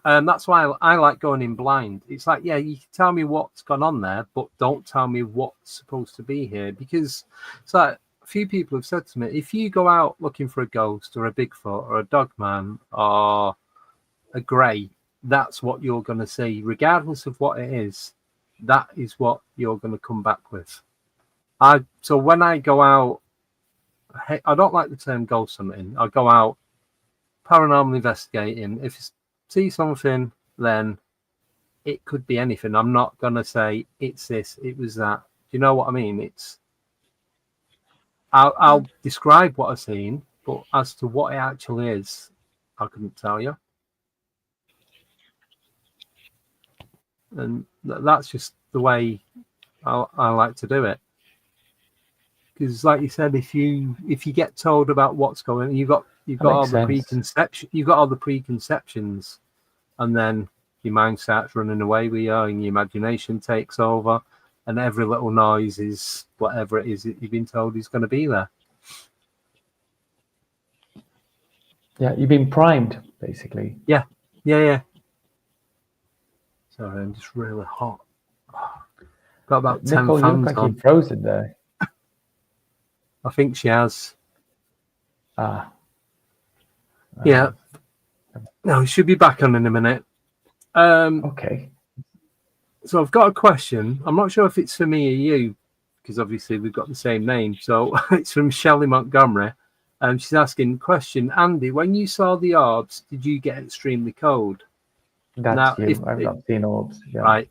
that's why I like going in blind. It's like, you can tell me what's gone on there, but don't tell me what's supposed to be here, because it's like a few people have said to me, if you go out looking for a ghost or a Bigfoot or a Dogman or a grey, that's what you're going to see, regardless of what it is. That is what you're going to come back with. So when I go out, I don't like the term ghost hunting. I go out paranormal investigating. If I see something, then it could be anything. I'm not going to say it's this, it was that. Do you know what I mean? I'll describe what I've seen, but as to what it actually is, I couldn't tell you. And that's just the way I like to do it. Because, like you said, if you get told about what's going on, you've got all the preconceptions, and then your mind starts running away with you, and your imagination takes over, and every little noise is whatever it is that you've been told is going to be there. Yeah, you've been primed, basically. Yeah. Sorry, I'm just really hot. Got about 10 Nicole, fans you look like on. you're frozen there. I think she has. Yeah. No, she should be back on in a minute. Okay. So I've got a question. I'm not sure if it's for me or you, because obviously we've got the same name. So it's from Shelley Montgomery. She's asking, question, Andy, when you saw the orbs, did you get extremely cold? That's you. I've not seen orbs. Yeah. Right.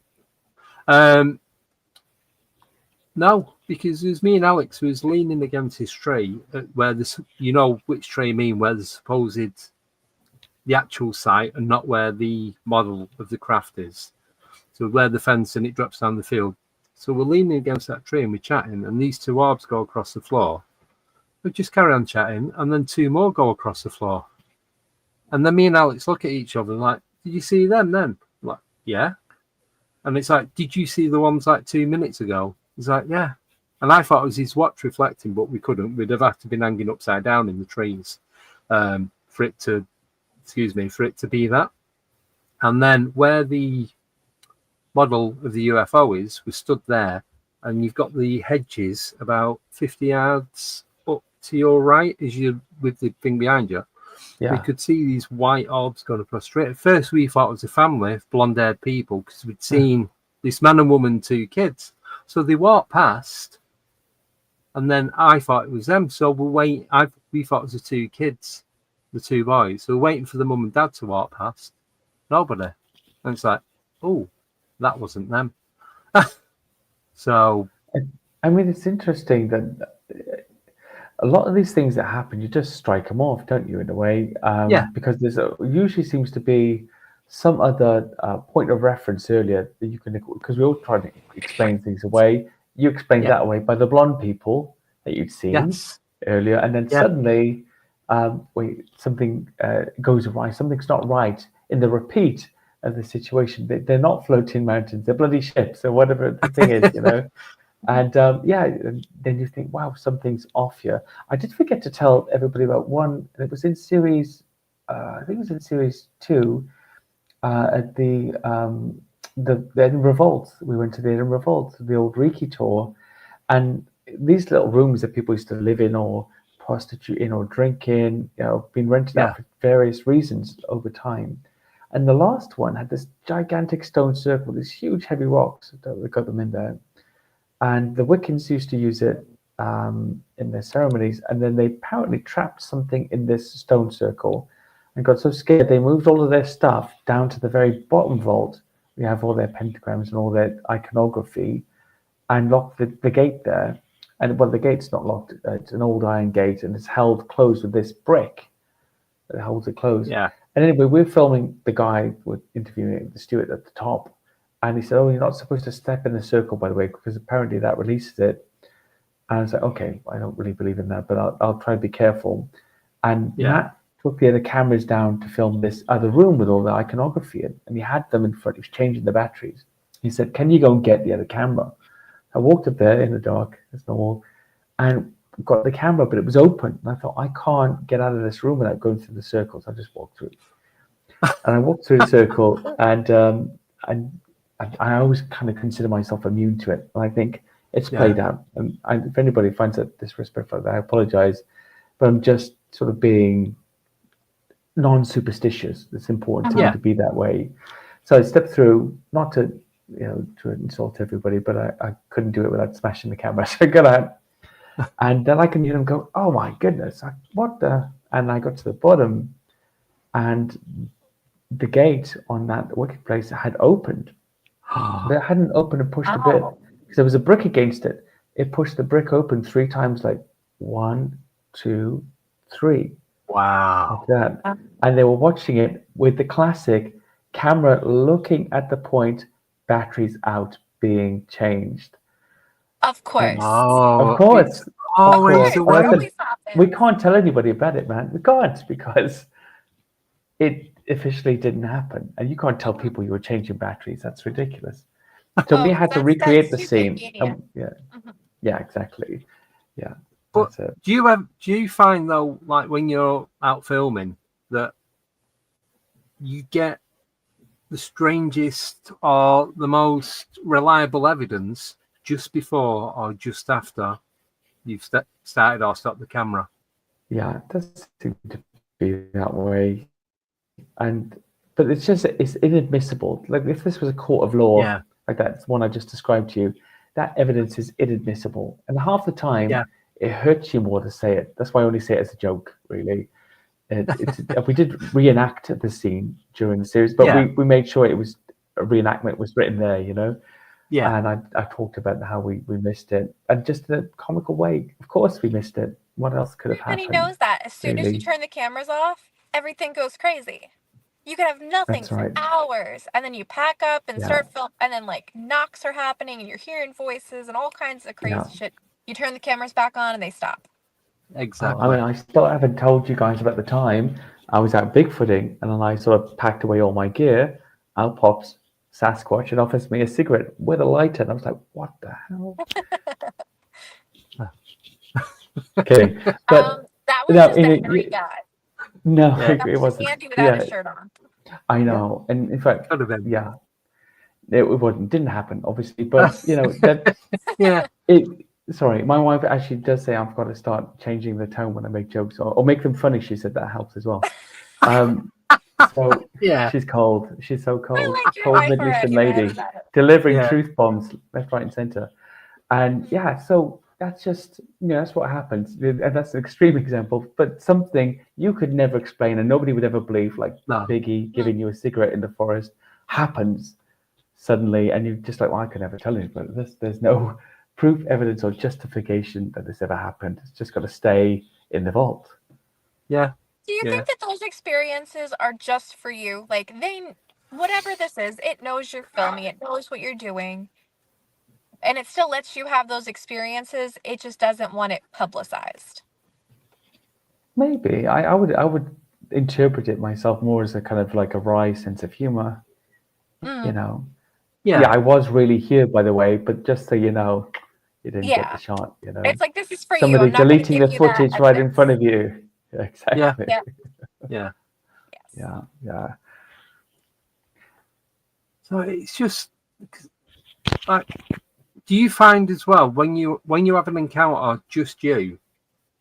No, because it was me and Alex who was leaning against this tree where this, which tree I mean, where the actual site and not where the model of the craft is. So where the fence and it drops down the field. So we're leaning against that tree and we're chatting, and these two orbs go across the floor. We just carry on chatting, and then two more go across the floor. And then me and Alex look at each other like, did you see them then? I'm like, yeah. And it's like, did you see the ones like 2 minutes ago? He's like, yeah. And I thought it was his watch reflecting, but we couldn't. We'd have had to been hanging upside down in the trees for it to be that. And then where the model of the UFO is, we stood there, and you've got the hedges about 50 yards up to your right as you with the thing behind you. Yeah. We could see these white orbs going across the street. At first, we thought it was a family of blonde-haired people because we'd seen this man and woman, 2 kids. So they walked past, and then I thought it was them. So we thought it was the 2 kids, the 2 boys. So we're waiting for the mum and dad to walk past. Nobody. And it's like, oh, that wasn't them. So, I mean, it's interesting that a lot of these things that happen, you just strike them off, don't you, in a way? Because usually seems to be some other point of reference earlier that you can, because we all try to explain things away. You explained that away by the blonde people that you'd seen earlier, and then suddenly, something goes awry. Something's not right in the repeat of the situation. They're not floating mountains; they're bloody ships or whatever the thing is, you know. And and then you think, wow, something's off here. I did forget to tell everybody about one. It was in series, I think it was in series 2, at the Edinburgh Vault. We went to the Edinburgh Vault, the old Reiki tour, and these little rooms that people used to live in or prostitute in or drink in, you know, been rented out for various reasons over time. And the last one had this gigantic stone circle, these huge heavy rocks that got them in there. And the Wiccans used to use it in their ceremonies, and then they apparently trapped something in this stone circle and got so scared they moved all of their stuff down to the very bottom vault. We have all their pentagrams and all their iconography, and locked the gate there. And well, the gate's not locked; it's an old iron gate, and it's held closed with this brick that holds it closed. Yeah. And anyway, we're filming the guy, we're interviewing the steward at the top. And he said, "Oh, you're not supposed to step in the circle, by the way, because apparently that releases it." And I was like, "Okay, I don't really believe in that, but I'll try to be careful." And Matt took the other cameras down to film this other room with all the iconography in, and he had them in front. He was changing the batteries. He said, "Can you go and get the other camera?" I walked up there in the dark, as normal, and got the camera, but it was open. And I thought, I can't get out of this room without going through the circles. I just walked through. And I walked through the circle, and I always kind of consider myself immune to it. And I think it's played out. And if anybody finds it disrespectful, I apologize. But I'm just sort of being non-superstitious. It's important to me to be that way. So I stepped through, not to, to insult everybody, but I couldn't do it without smashing the camera. So I got out. And then I can hear them go, "Oh my goodness, what the?" And I got to the bottom, and the gate on that wicked place had opened. But it hadn't opened and pushed a bit because there was a brick against it. It pushed the brick open 3 times, like 1, 2, 3. Wow. Like that. And they were watching it with the classic camera looking at the point, batteries out, being changed. Of course. Oh, Of course. Always Of the way. always happens. We can't tell anybody about it, man. We can't, because it officially didn't happen. And you can't tell people you were changing batteries. That's ridiculous. So we had to recreate the scene. Yeah, exactly. Yeah. But do you find though, like when you're out filming, that you get the strangest or the most reliable evidence just before or just after you've started or stopped the camera? Yeah, it does seem to be that way. But it's inadmissible. Like if this was a court of law, like that one I just described to you, that evidence is inadmissible. And half the time, it hurts you more to say it. That's why I only say it as a joke, really. We did reenact the scene during the series, but we made sure it was a reenactment was written there, Yeah. And I talked about how we missed it, and just in a comical way. Of course, we missed it. What else could have happened? Everybody knows that as soon as you turn the cameras off, everything goes crazy. You can have nothing for hours, and then you pack up and start film, and then like knocks are happening, and you're hearing voices and all kinds of crazy shit. You turn the cameras back on, and they stop. Exactly. I mean, I still haven't told you guys about the time I was out Bigfooting, and then I sort of packed away all my gear. Out pops Sasquatch and offers me a cigarette with a lighter, and I was like, "What the hell?" Kidding, but that was just a hairy guy. No, That it was wasn't. Andy without a shirt on. I know, and in fact, Could have been. yeah, it didn't happen, obviously, but that, Sorry, my wife actually does say I've got to start changing the tone when I make jokes or make them funny. She said that helps as well. So she's cold. She's so cold. Cold Middle Eastern lady delivering truth bombs left, right, and center. And so that's just that's what happens. And that's an extreme example, but something you could never explain and nobody would ever believe, like Biggie giving you a cigarette in the forest, happens suddenly, and you're just like, well, I could never tell you about this. There's no proof, evidence, or justification that this ever happened. It's just got to stay in the vault. Yeah. Do you think that those experiences are just for you? Like whatever this is, it knows you're filming, it knows what you're doing, and it still lets you have those experiences. It just doesn't want it publicized. Maybe I would interpret it myself more as a kind of like a wry sense of humor. You know. Yeah, I was really here, by the way, but just so you know, you didn't get the shot. You know, it's like, this is for somebody you. I'm not deleting the give you that footage right in evidence. front of you. Yeah, exactly. Yeah. Yeah. So it's just like, do you find as well when you have an encounter, just you,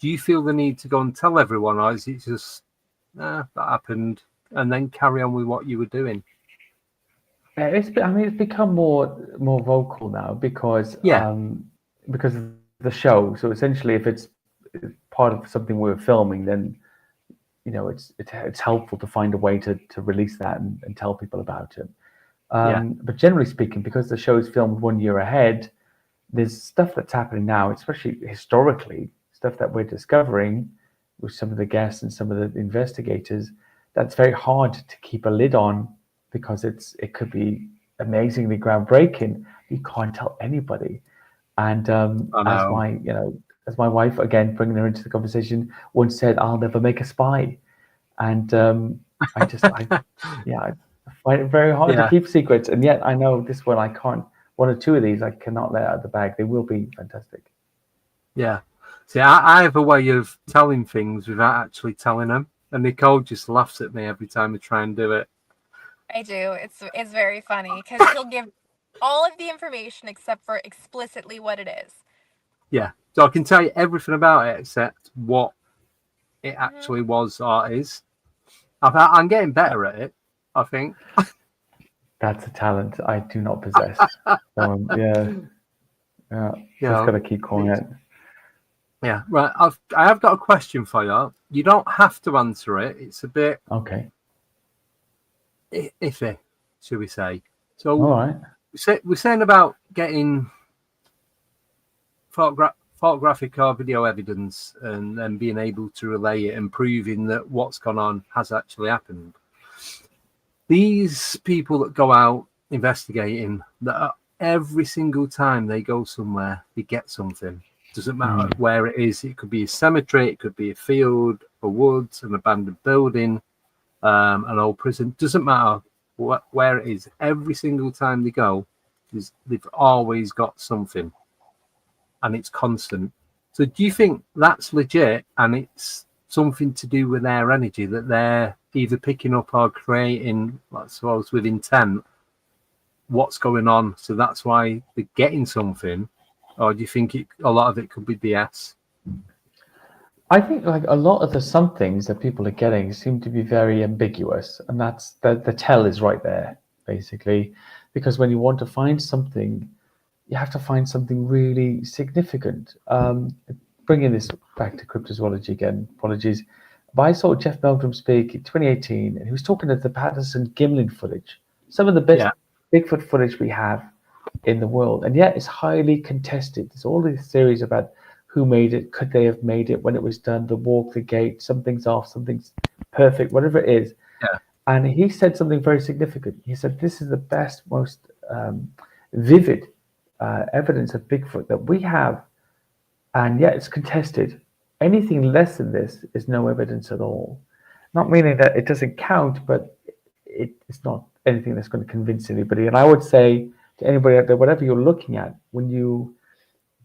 do you feel the need to go and tell everyone, or is it just that happened and then carry on with what you were doing? It's become more vocal now because of the show. So essentially, if it's part of something we're filming, then it's helpful to find a way to release that and tell people about it. But generally speaking, because the show is filmed 1 year ahead, there's stuff that's happening now, especially historically, stuff that we're discovering with some of the guests and some of the investigators, that's very hard to keep a lid on because it could be amazingly groundbreaking. You can't tell anybody. And as my wife, again, bringing her into the conversation, once said, "I'll never make a spy." And I find it very hard to keep secrets. And yet I know this one I can't. One or two of these I cannot let out of the bag. They will be fantastic. Yeah. See, I have a way of telling things without actually telling them. And Nicole just laughs at me every time I try and do it. I do. It's very funny because he'll give all of the information except for explicitly what it is. Yeah. So I can tell you everything about it except what it actually was or is. I'm getting better at it, I think. That's a talent I do not possess. Just got to keep quiet. Yeah, right. I have got a question for you. You don't have to answer it. It's a bit iffy, should we say? So, all right. We're saying about getting photographic or video evidence and then being able to relay it and proving that what's gone on has actually happened. These people that go out investigating, that every single time they go somewhere, they get something. Doesn't matter where it is. It could be a cemetery, it could be a field, a woods, an abandoned building, an old prison. Doesn't matter where it is. Every single time they go, they've always got something, and it's constant. So do you think that's legit and it's something to do with their energy that they're either picking up or creating, I suppose, with intent, what's going on? So that's why they're getting something. Or do you think a lot of it could be BS? I think like a lot of the somethings that people are getting seem to be very ambiguous, and that's the tell is right there, basically, because when you want to find something, you have to find something really significant. Bringing this back to cryptozoology again, apologies, but I saw Jeff Meldrum speak in 2018, and he was talking at the Patterson Gimlin footage, some of the best Bigfoot footage we have in the world, and yet it's highly contested. There's all these theories about who made it, could they have made it when it was done, the walk, the gate, something's off, something's perfect, whatever it is. And he said something very significant. He said this is the best, most vivid evidence of Bigfoot that we have, and yet it's contested. Anything less than this is no evidence at all. Not meaning that it doesn't count, but it's not anything that's going to convince anybody. And I would say to anybody out there, whatever you're looking at, when you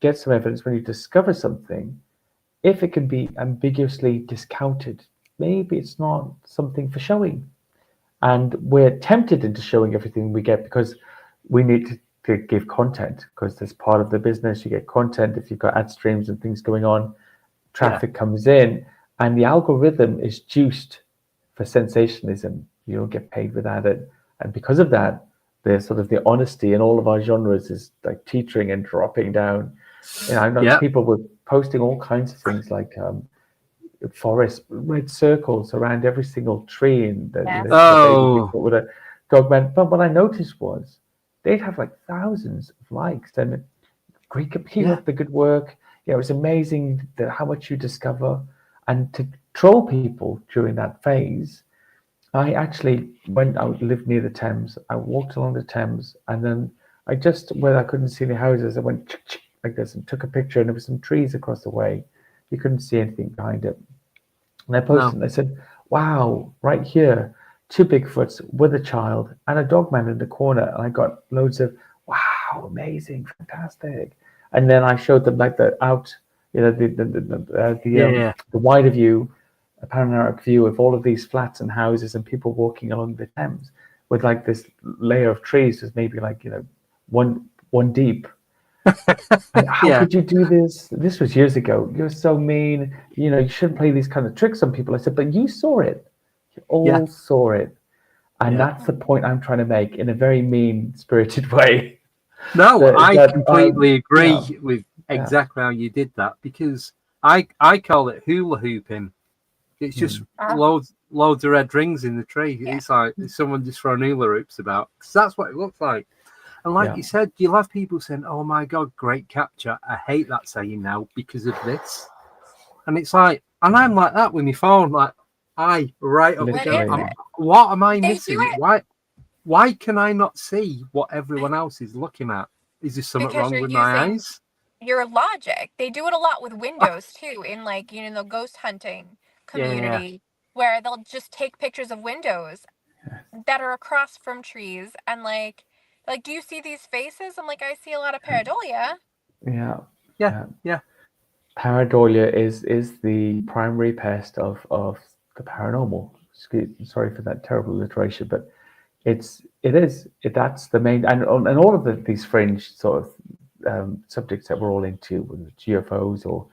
get some evidence, when you discover something, if it can be ambiguously discounted, maybe it's not something for showing. And we're tempted into showing everything we get because we need to give content, because that's part of the business. You get content if you've got ad streams and things going on, traffic comes in, and the algorithm is juiced for sensationalism. You don't get paid without it. And because of that, there's sort of the honesty in all of our genres is like teetering and dropping down. You know, I know people were posting all kinds of things like forest red circles around every single tree, and with a dog man. But what I noticed was they'd have like thousands of likes, and keep up the good work. It was amazing how much you discover. And to troll people during that phase, I actually I lived near the Thames. I walked along the Thames, and then where I couldn't see the houses, I went like this and took a picture, and there were some trees across the way. You couldn't see anything behind it. And I posted and I said, wow, right here, 2 Bigfoots with a child and a dog man in the corner. And I got loads of, wow, amazing, fantastic. And then I showed them like the wider view, a panoramic view of all of these flats and houses and people walking along the Thames with like this layer of trees, just maybe like, one deep. How could you do this? This was years ago. You're so mean. You shouldn't play these kind of tricks on people. I said, but you saw it. You all saw it. And that's the point I'm trying to make in a very mean-spirited way. No, I completely agree with exactly how you did that, because I call it hula hooping. It's just loads of red rings in the tree. It's like someone just throwing hula hoops about, because that's what it looks like. And like you said, you'll have people saying, oh my God, great capture. I hate that saying now because of this. And it's like, and I'm like that with my phone, like, right up again. What am I missing? Why can I not see what everyone else is looking at? Is there something wrong with my eyes? Your logic. They do it a lot with windows too, in like, the ghost hunting community, where they'll just take pictures of windows that are across from trees and like, do you see these faces? I'm like, I see a lot of pareidolia. Yeah. Pareidolia is the primary pest of the paranormal. Sorry for that terrible alliteration, but that's the main, and all of these fringe sort of subjects that we're all into, whether it's UFOs or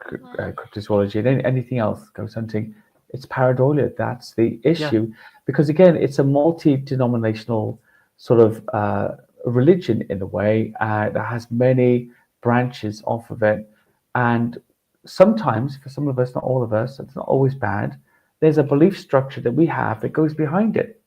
cryptozoology and anything else, ghost hunting, it's pareidolia. That's the issue, because again, it's a multi-denominational sort of religion in a way that has many branches off of it, and sometimes for some of us, not all of us, it's not always bad, there's a belief structure that we have that goes behind it,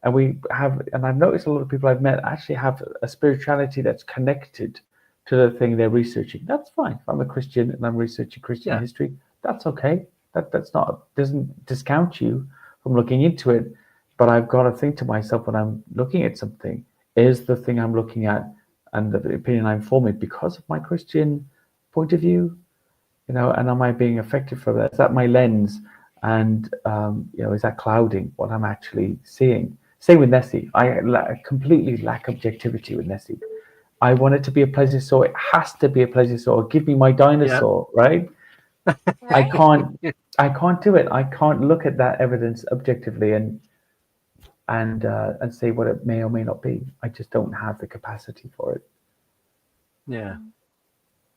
and I've noticed a lot of people I've met actually have a spirituality that's connected to the thing they're researching. That's fine. If I'm a Christian and I'm researching Christian history, that's okay. Doesn't discount you from looking into it. But I've got to think to myself when I'm looking at something, is the thing I'm looking at and the opinion I'm forming because of my Christian point of view, and am I being affected from that? Is that my lens? And is that clouding what I'm actually seeing? Same with Nessie. I completely lack objectivity with Nessie. I want it to be a plesiosaur. It has to be a plesiosaur. Give me my dinosaur, right? I can't do it. I can't look at that evidence objectively and say what it may or may not be. I just don't have the capacity for it. Yeah.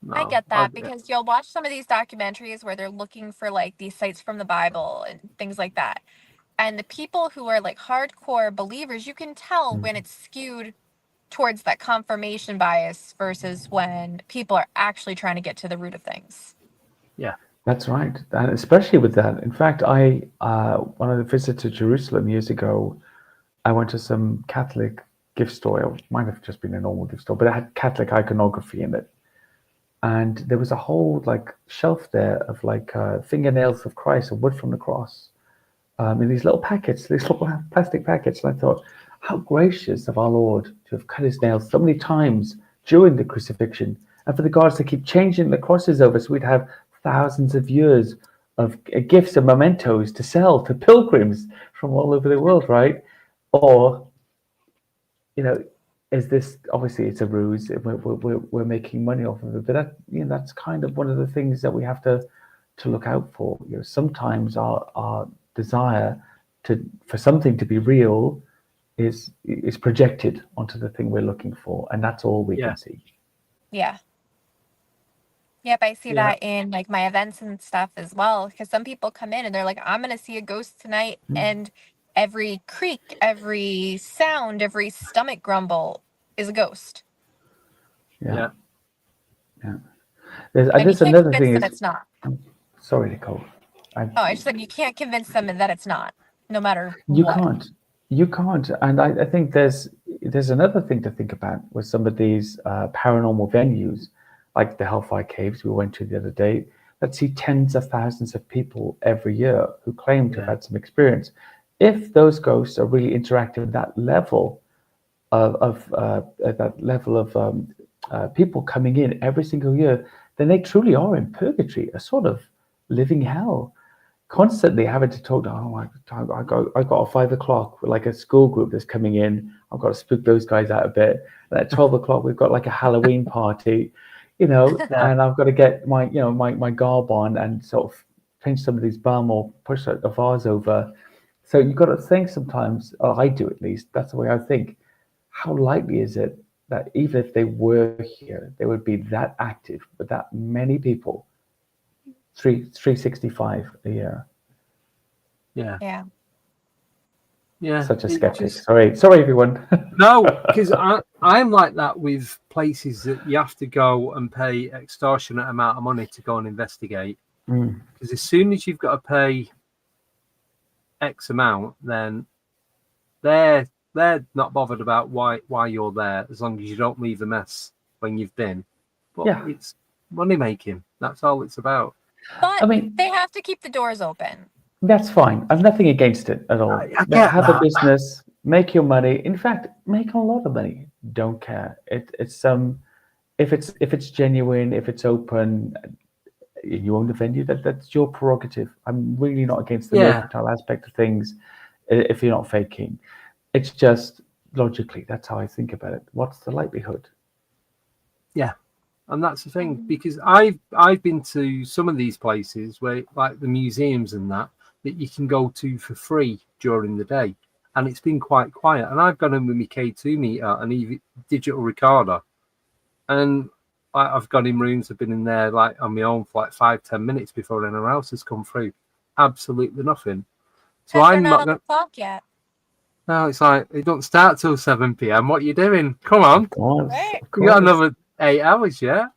No, I get that, because you'll watch some of these documentaries where they're looking for like these sites from the Bible and things like that. And the people who are like hardcore believers, you can tell when it's skewed towards that confirmation bias versus when people are actually trying to get to the root of things. Yeah. That's right. And especially with that. In fact, when I visited to Jerusalem years ago, I went to some Catholic gift store. It might have just been a normal gift store, but it had Catholic iconography in it. And there was a whole like shelf there of like fingernails of Christ and wood from the cross in these little packets, these little plastic packets. And I thought, how gracious of our Lord to have cut his nails so many times during the crucifixion, and for the guards to keep changing the crosses over so we'd have thousands of years of gifts and mementos to sell to pilgrims from all over the world, right? Or, is this, obviously it's a ruse, we're making money off of it, but that's kind of one of the things that we have to look out for. Sometimes our desire for something to be real is projected onto the thing we're looking for, and that's all we can see. Yeah. Yep, I see that in like my events and stuff as well, because some people come in and they're like, I'm gonna see a ghost tonight, and every creak, every sound, every stomach grumble is a ghost. Yeah. There's another thing that it's not. Sorry, Nicole. I just said you can't convince them that it's not, no matter you what. You can't. And I think there's another thing to think about with some of these paranormal venues. like the Hellfire Caves we went to the other day, that see tens of thousands of people every year who claim to have had some experience. If those ghosts are really interactive at that level of people coming in every single year, then they truly are in purgatory, a sort of living hell, constantly having to talk to, I got a 5 o'clock with like a school group that's coming in. I've got to spook those guys out a bit. And at 12 o'clock, we've got like a Halloween party, and I've got to get my, my garb on and sort of change somebody's bum or push a vase over. So you've got to think sometimes, or I do at least, that's the way I think. How likely is it that even if they were here, they would be that active with that many people, 365 a year? Yeah. Such a skeptic. Sorry, everyone. No, because I'm like that with places that you have to go and pay extortionate amount of money to go and investigate. Because as soon as you've got to pay X amount, then they're not bothered about why you're there, as long as you don't leave a mess when you've been. But it's money making. That's all it's about. But they have to keep the doors open. That's fine. I've nothing against it at all. Have a business, make your money. In fact, make a lot of money. Don't care. It's if it's genuine, if it's open, you own the venue. That's your prerogative. I'm really not against the mercantile aspect of things. If you're not faking, it's just logically that's how I think about it. What's the likelihood? Yeah. And that's the thing, because I've been to some of these places where, like the museums and that you can go to for free during the day, and it's been quite quiet. And I've gone in with my K2 meter and even digital recorder, and I've gone in rooms. I've been in there like on my own for like 5-10 minutes before anyone else has come through. Absolutely nothing. So I'm not on the clock yet. No, it's like it don't start till 7 p.m. What are you doing? Come on, of course. You got another 8 hours, yeah?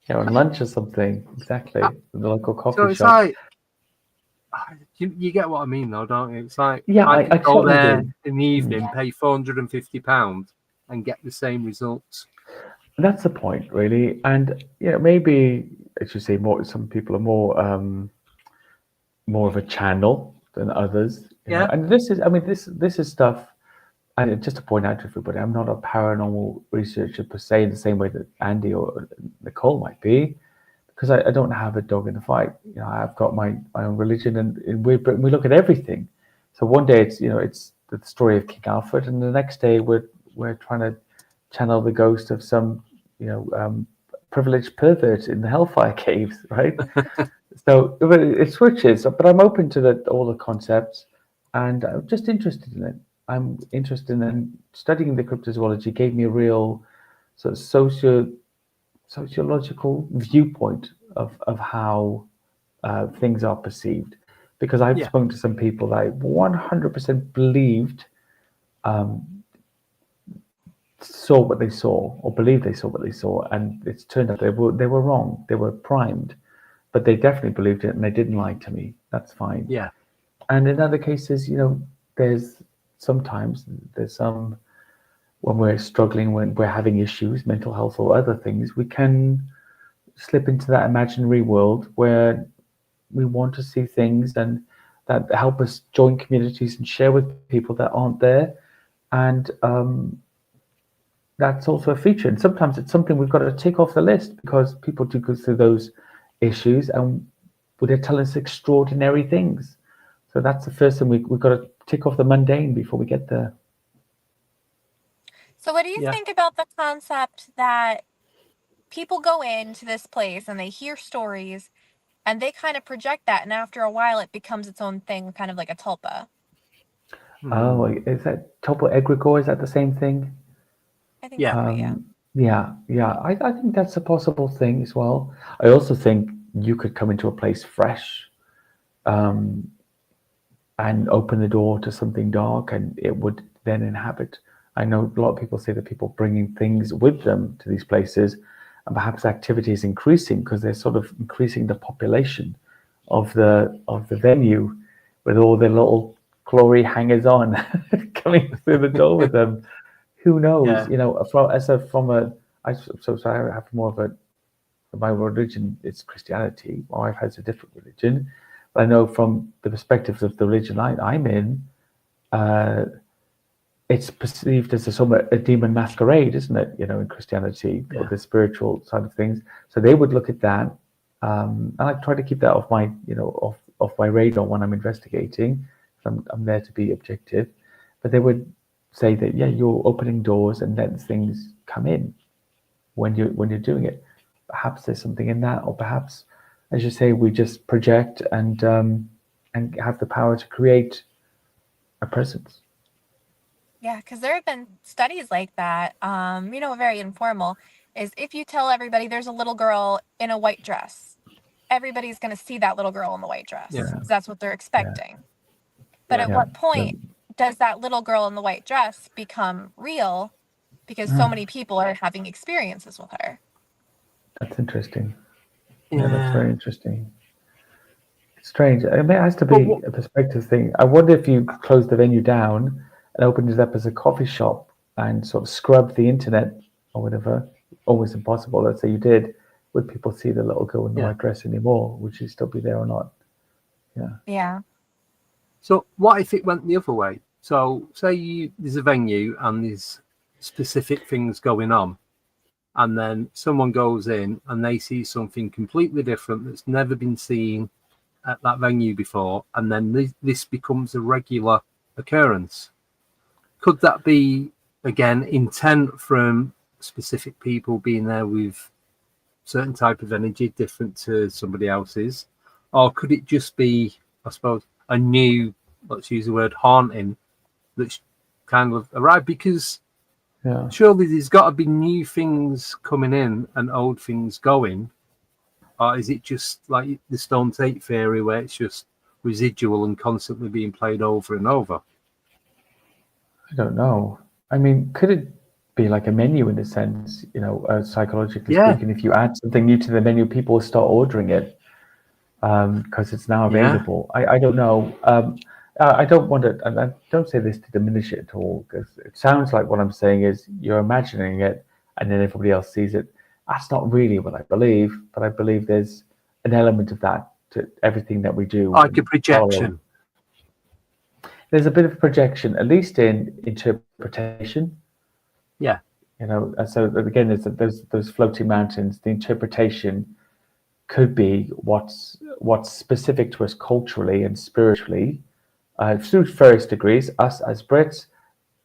Yeah, on lunch or something. Exactly. The local coffee shop. So it's like, you get what I mean, though, don't you? It's like, I could go totally there do. in the evening, pay £450 and get the same results. That's the point, really. And maybe, as you say, some people are more of a channel than others. You know? And this is stuff. And just to point out to everybody, I'm not a paranormal researcher per se, in the same way that Andy or Nicole might be, because I don't have a dog in the fight. I've got my own religion, and we look at everything. So one day it's the story of King Alfred, and the next day we're trying to channel the ghost of some privileged pervert in the Hellfire Caves, right? So it switches, but I'm open to all the concepts, and I'm just interested in it. I'm interested in studying the cryptozoology. Gave me a real sort of sociological viewpoint of how things are perceived, because I've spoken to some people that I 100% believed saw what they saw, or believed they saw what they saw, and it's turned out they were wrong. They were primed, but they definitely believed it, and they didn't lie to me. That's fine. Yeah. And in other cases, there's some, when we're struggling, when we're having issues, mental health or other things, we can slip into that imaginary world where we want to see things and that help us join communities and share with people that aren't there. And that's also a feature. And sometimes it's something we've got to tick off the list, because people do go through those issues and they're telling us extraordinary things. So that's the first thing we've got to tick off the mundane before we get there. So what do you think about the concept that people go into this place and they hear stories and they kind of project that, and after a while it becomes its own thing, kind of like a tulpa? Oh, is that tulpa egregore? Is that the same thing? I think so, yeah. I think that's a possible thing as well. I also think you could come into a place fresh, and open the door to something dark, and it would then inhabit. I know a lot of people say that people bringing things with them to these places, and perhaps activity is increasing because they're sort of increasing the population of the venue with all their little glory hangers on coming through the door with them. Who knows? I have more of a my religion is Christianity. My wife has a different religion, but I know from the perspective of the religion I'm in, it's perceived as a demon masquerade, isn't it? In Christianity, or the spiritual side of things. So they would look at that, and I try to keep that off my, off my radar when I'm investigating. I'm there to be objective, but they would say that you're opening doors and letting things come in when you're doing it. Perhaps there's something in that, or perhaps, as you say, we just project and have the power to create a presence. Yeah, because there have been studies like that. Very informal. Is if you tell everybody there's a little girl in a white dress, everybody's going to see that little girl in the white dress. Yeah. 'Cause that's what they're expecting. But at what point does that little girl in the white dress become real? Because so many people are having experiences with her. That's interesting. Yeah, that's very interesting. It's strange. I mean, it has to be a perspective thing. I wonder if you closed the venue down and opened it up as a coffee shop and sort of scrubbed the internet or whatever. Almost impossible. Let's say you did. Would people see the little girl in the white dress anymore? Would she still be there or not? Yeah. Yeah. So what if it went the other way? So say there's a venue and there's specific things going on, and then someone goes in and they see something completely different that's never been seen at that venue before, and then this becomes a regular occurrence. Could that be, again, intent from specific people being there with certain type of energy different to somebody else's? Or could it just be, I suppose, a new, let's use the word haunting, that's kind of arrived? Because surely there's got to be new things coming in and old things going. Or is it just like the stone tape theory where it's just residual and constantly being played over and over? I don't know. I mean, could it be like a menu in a sense, psychologically speaking? If you add something new to the menu, people will start ordering it because it's now available. I don't know. I don't want to, and I don't say this to diminish it at all, because it sounds like what I'm saying is you're imagining it and then everybody else sees it. That's not really what I believe, but I believe there's an element of that to everything that we do. Like a projection. There's a bit of projection, at least in interpretation. Yeah. So again, there's those floating mountains. The interpretation could be what's specific to us culturally and spiritually, through various degrees. Us as Brits,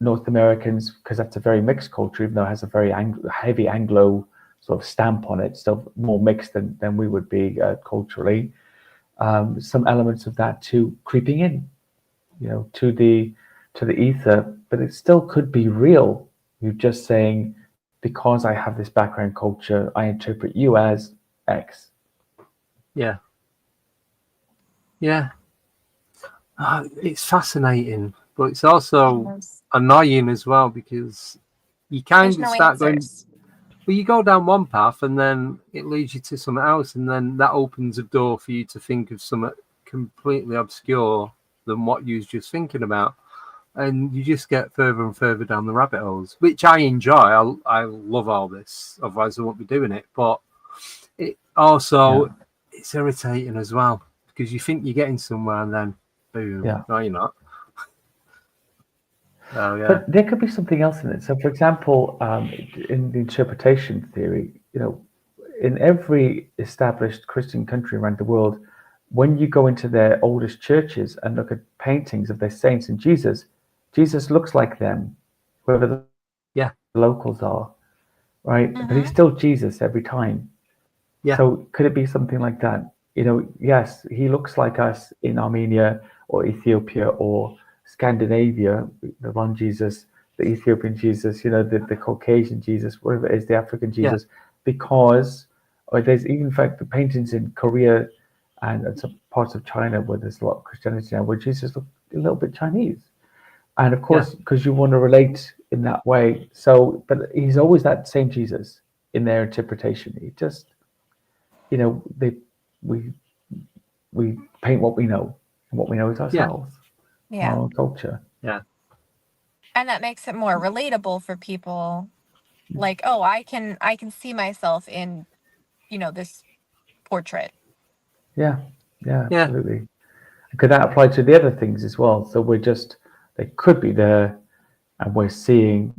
North Americans, because that's a very mixed culture, even though it has a very heavy Anglo sort of stamp on it, still more mixed than we would be culturally. Some elements of that too creeping in, to the ether, but it still could be real. You're just saying, because I have this background culture, I interpret you as X. Yeah. It's fascinating, but it's also annoying as well, because you kind of start going. Well, you go down one path and then it leads you to something else, and then that opens a door for you to think of something completely obscure than what you was just thinking about, and you just get further and further down the rabbit holes, which I enjoy. I love all this, otherwise I won't be doing it. But it also it's irritating as well, because you think you're getting somewhere and then boom, no, you're not. But there could be something else in it. So, for example, in the interpretation theory, in every established Christian country around the world, when you go into their oldest churches and look at paintings of their saints and Jesus looks like them, whoever the locals are, right? Mm-hmm. But he's still Jesus every time. Yeah. So could it be something like that? Yes, he looks like us in Armenia or Ethiopia or Scandinavia, the one Jesus, the Ethiopian Jesus, the Caucasian Jesus, whatever it is, the African Jesus, because there's even, in fact, the paintings in Korea and some parts of China where there's a lot of Christianity now, where Jesus looked a little bit Chinese. And of course, because you want to relate in that way. So, but he's always that same Jesus in their interpretation. He just, we paint what we know, and what we know is ourselves. Our culture. And that makes it more relatable for people. Like, oh, I can see myself in this portrait. Yeah, absolutely. Could that apply to the other things as well? So they could be there, and we're seeing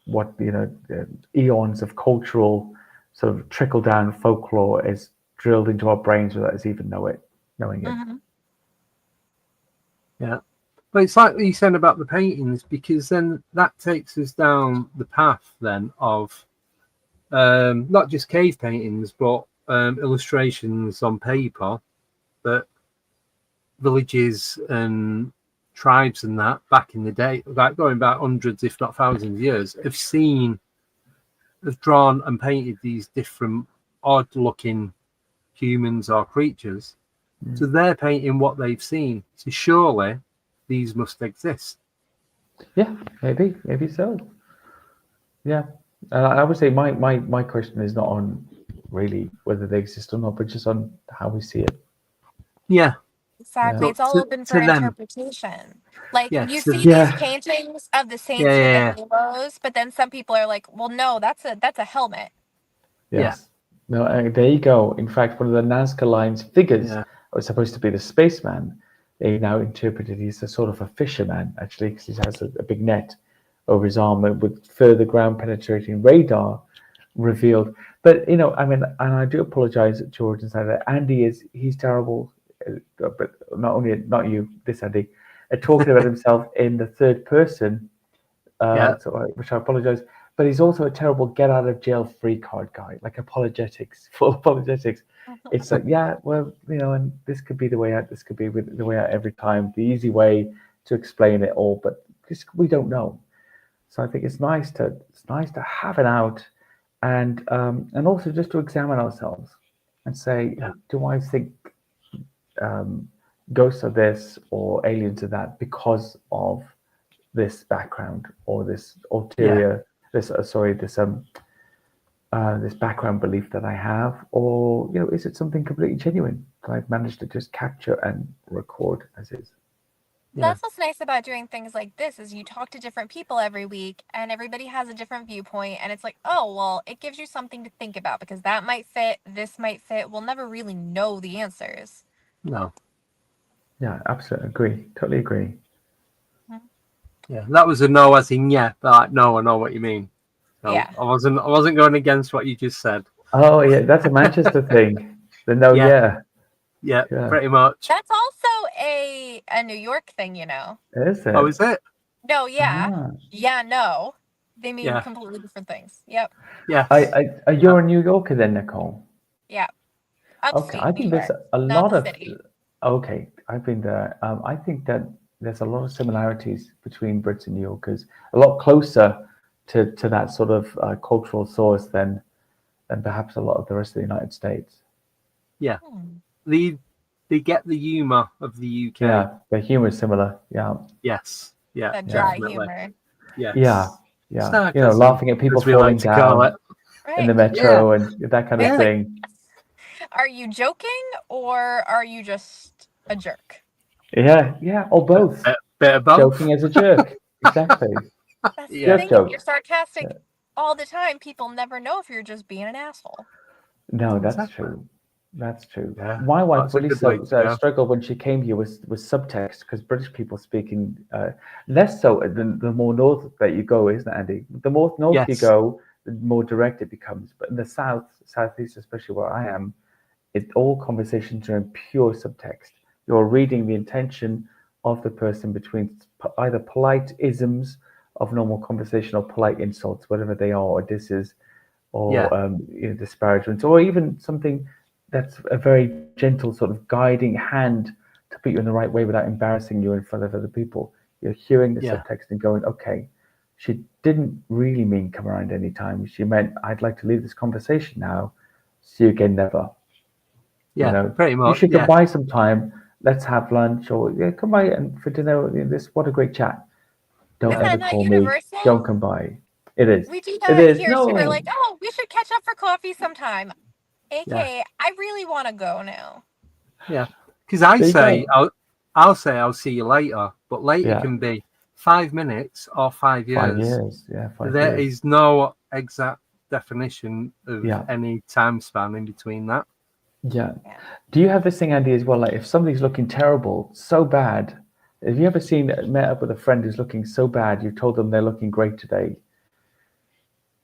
what eons of cultural sort of trickle down folklore is drilled into our brains without us even knowing it. Mm-hmm. Yeah. But it's like what you said about the paintings, because then that takes us down the path then of not just cave paintings, but illustrations on paper that villages and tribes and that back in the day, like going back hundreds, if not thousands of years, have drawn and painted these different odd looking humans or creatures. So they're painting what they've seen. So surely these must exist. Yeah, maybe so. Yeah, I would say my question is not on really whether they exist or not, but just on how we see it. Yeah, Exactly. Yeah. It's all open for To them. interpretation. Like Yeah, you to see them. these paintings of the saints Yeah. with the halos, but then some people are like, well, no, that's a helmet. Yes. No, there you go. In fact, one of the Nazca Line's figures was supposed to be the spaceman. They now interpreted he's a sort of a fisherman, actually, because he has a big net over his arm with further ground penetrating radar revealed. But, I mean, and I do apologize, George, and say that he's terrible, but not you, this Andy, talking about himself in the third person, which I apologize. But he's also a terrible get out of jail free card guy, like full apologetics. It's like, and this could be the way out. This could be the way out every time. The easy way to explain it all, but we don't know. So I think it's nice to have it out, and also just to examine ourselves and say, do I think ghosts are this or aliens are that because of this background or this ulterior this background belief that I have, or is it something completely genuine that I've managed to just capture and record as is? That's what's nice about doing things like this is you talk to different people every week and everybody has a different viewpoint, and it's like, oh, well, it gives you something to think about because that might fit, this might fit. We'll never really know the answers. No. Yeah, absolutely totally agree. Yeah, that was a no as in but like, no, I know what you mean. So Yeah. I wasn't going against what you just said. Oh yeah, that's a Manchester thing. The no, yeah, pretty much. That's also a New York thing, Is it? Oh, is it? No, no. They mean completely different things. Yep. Yeah. You're a New Yorker then, Nicole? Yeah. Okay, I think there's a lot of. Okay, I've been there. I think that there's a lot of similarities between Brits and New Yorkers. A lot closer to that sort of cultural source than perhaps a lot of the rest of the United States. Yeah. They get the humor of the UK. Yeah, the humor is similar. Yeah. Yes. Yeah. That dry definitely. humor. Yes. Yeah. Sarcasm, laughing at people falling down in the metro and that kind of thing. Are you joking or are you just a jerk? Yeah, or both. Bit of both. Joking as a jerk. Exactly. That's the thing. If you're sarcastic all the time, people never know if you're just being an asshole. No, that's true. That's true. Yeah, my wife really struggled when she came here with subtext, because British people speaking less so the more north that you go, isn't it, Andy? The more north you go, the more direct it becomes. But in the southeast, especially where I am, all conversations are in pure subtext. You're reading the intention of the person between either polite isms of normal conversation or polite insults, whatever they are, or disses, or disparagements, or even something that's a very gentle sort of guiding hand to put you in the right way without embarrassing you in front of other people. You're hearing the subtext and going, okay, she didn't really mean come around any time. She meant, I'd like to leave this conversation now. See you again, never. Yeah, pretty much. You should come by sometime. Let's have lunch, or come by and for dinner. What a great chat. Don't ever call me. Don't come by. It is. We do that here. So we're like, oh, we should catch up for coffee sometime. AKA, I really want to go now. Yeah, because I'll say I'll see you later, but later can be 5 minutes or 5 years. 5 years. Yeah, 5 years. There is no exact definition of Yeah. any time span in between that. Yeah. Do you have this thing, Andy, as well? Like if somebody's looking terrible, so bad, have you ever met up with a friend who's looking so bad, you told them they're looking great today?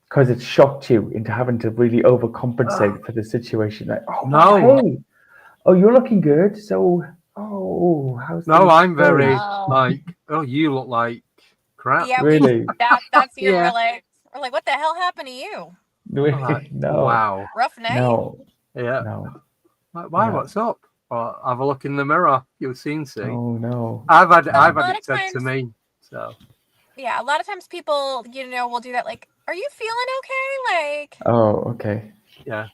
Because it shocked you into having to really overcompensate for the situation. Like, oh, No. hey, oh, you're looking good. So, oh, how's No, things I'm very going? like, oh, you look like crap. Yeah, Really? that's you. Yeah. We're like, what the hell happened to you? I'm like, No. wow. Rough night. No. Yeah. No. Like, why? Yeah. What's up? Or have a look in the mirror. You'll soon see. Oh no. I've had A lot it of said to times- me. So Yeah, a lot of times people, will do that. Like, are you feeling okay? Like, Oh, okay. yeah.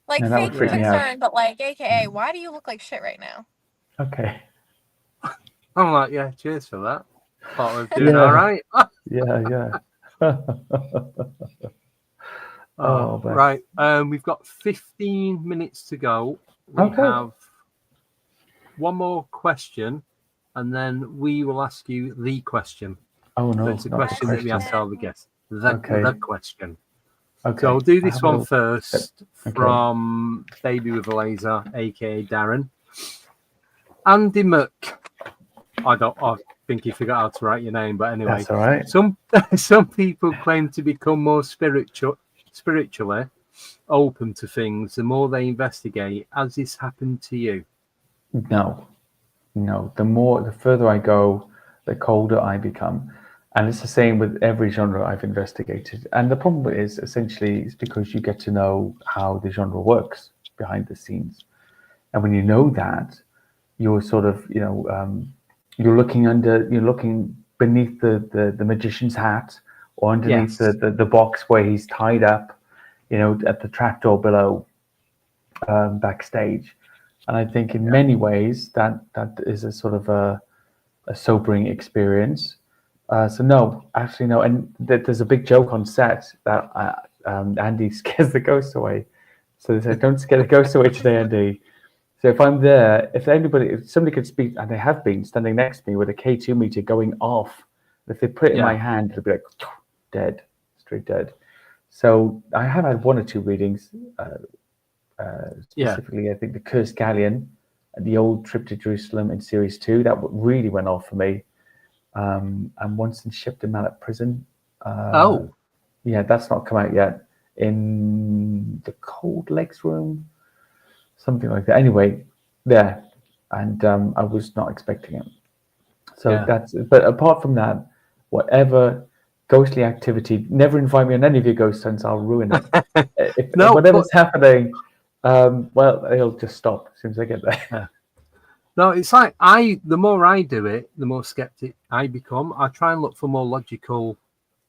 like Yeah, that would fake freak me out. concern, but like, AKA, why do you look like shit right now? Okay. I'm like, yeah, cheers for that. Thought we were doing Yeah. all right. Yeah. Oh, bless. Right. We've got 15 minutes to go. We Okay. have one more question, and then we will ask you the question. Oh no. So it's a not the question that we ask all the guests. Okay. The question. Okay. So I'll do I this have a one little- first Okay. from Baby with a Laser, aka Darren. Andy I think he forgot how to write your name, but anyway. That's all right. Some people claim to become more spiritually open to things the more they investigate. Has this happened to you? No. The further I go, the colder I become. And it's the same with every genre I've investigated. And the problem is essentially it's because you get to know how the genre works behind the scenes. And when you know that, you're sort of, you're looking beneath the magician's hat or underneath Yes. the box where he's tied up, at the trapdoor below backstage. And I think in many ways that is a sort of a sobering experience. So no, actually no. And there's a big joke on set that Andy scares the ghosts away. So they said, "Don't scare the ghosts away today, Andy." So if I'm there, if somebody could speak, and they have been standing next to me with a K2 meter going off, if they put it in my hand, it'll be like dead, straight dead. So I have had one or two readings. Specifically, I think the Cursed Galleon, the old trip to Jerusalem in series 2, that really went off for me. And once in Shipped Man at Prison. Yeah, that's not come out yet. In the Cold Legs room, something like that. Anyway, there, and I was not expecting it. So but apart from that, whatever ghostly activity, never invite me on any of your ghost hunts. I'll ruin it. If whatever's happening, well, it'll just stop as soon as I get there. Yeah. No, it's like the more I do it, the more skeptic I become. I try and look for more logical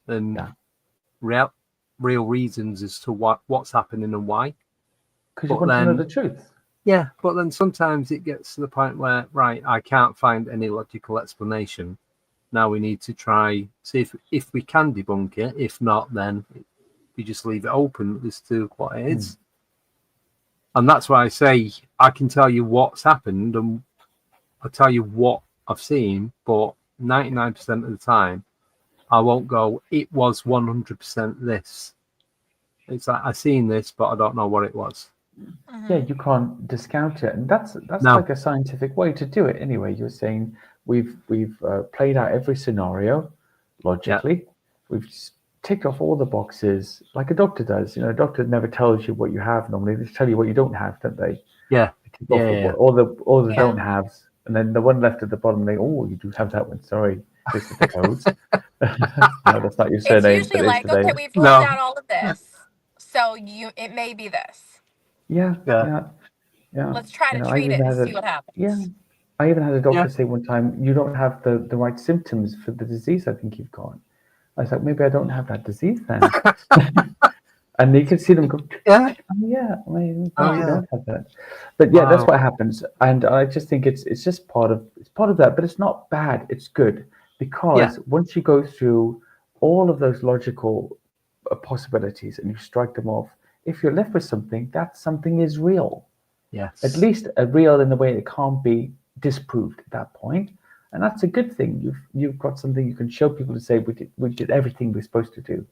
and real reasons as to what's happening and why. Because you want to know the truth. Yeah, but then sometimes it gets to the point where, right, I can't find any logical explanation. Now we need to try, see if we can debunk it. If not, then we just leave it open as to what it is. And that's why I say I can tell you what's happened and I'll tell you what I've seen, but 99% of the time, I won't go, it was 100% this. It's like, I've seen this, but I don't know what it was. Yeah, you can't discount it. And that's like a scientific way to do it anyway. You're saying we've played out every scenario logically. Yeah. We've ticked off all the boxes like a doctor does. A doctor never tells you what you have normally. They just tell you what you don't have, don't they? Yeah. All the don't haves. And then the one left at the bottom, you do have that one. Sorry, this is the codes. No, that's not your surname. It's usually like, okay, we've ruled out all of this, so it may be this. Yeah. Let's try to treat it and see what happens. Yeah. I even had a doctor say one time, you don't have the right symptoms for the disease I think you've got. I was like, maybe I don't have that disease then. And you could see them go, you don't have that. But that's what happens. And I just think it's just part of that, but it's not bad. It's good because once you go through all of those logical possibilities and you strike them off, if you're left with something, that something is real. Yes. At least real in the way it can't be disproved at that point. And that's a good thing. You've got something you can show people to say we did everything we're supposed to do.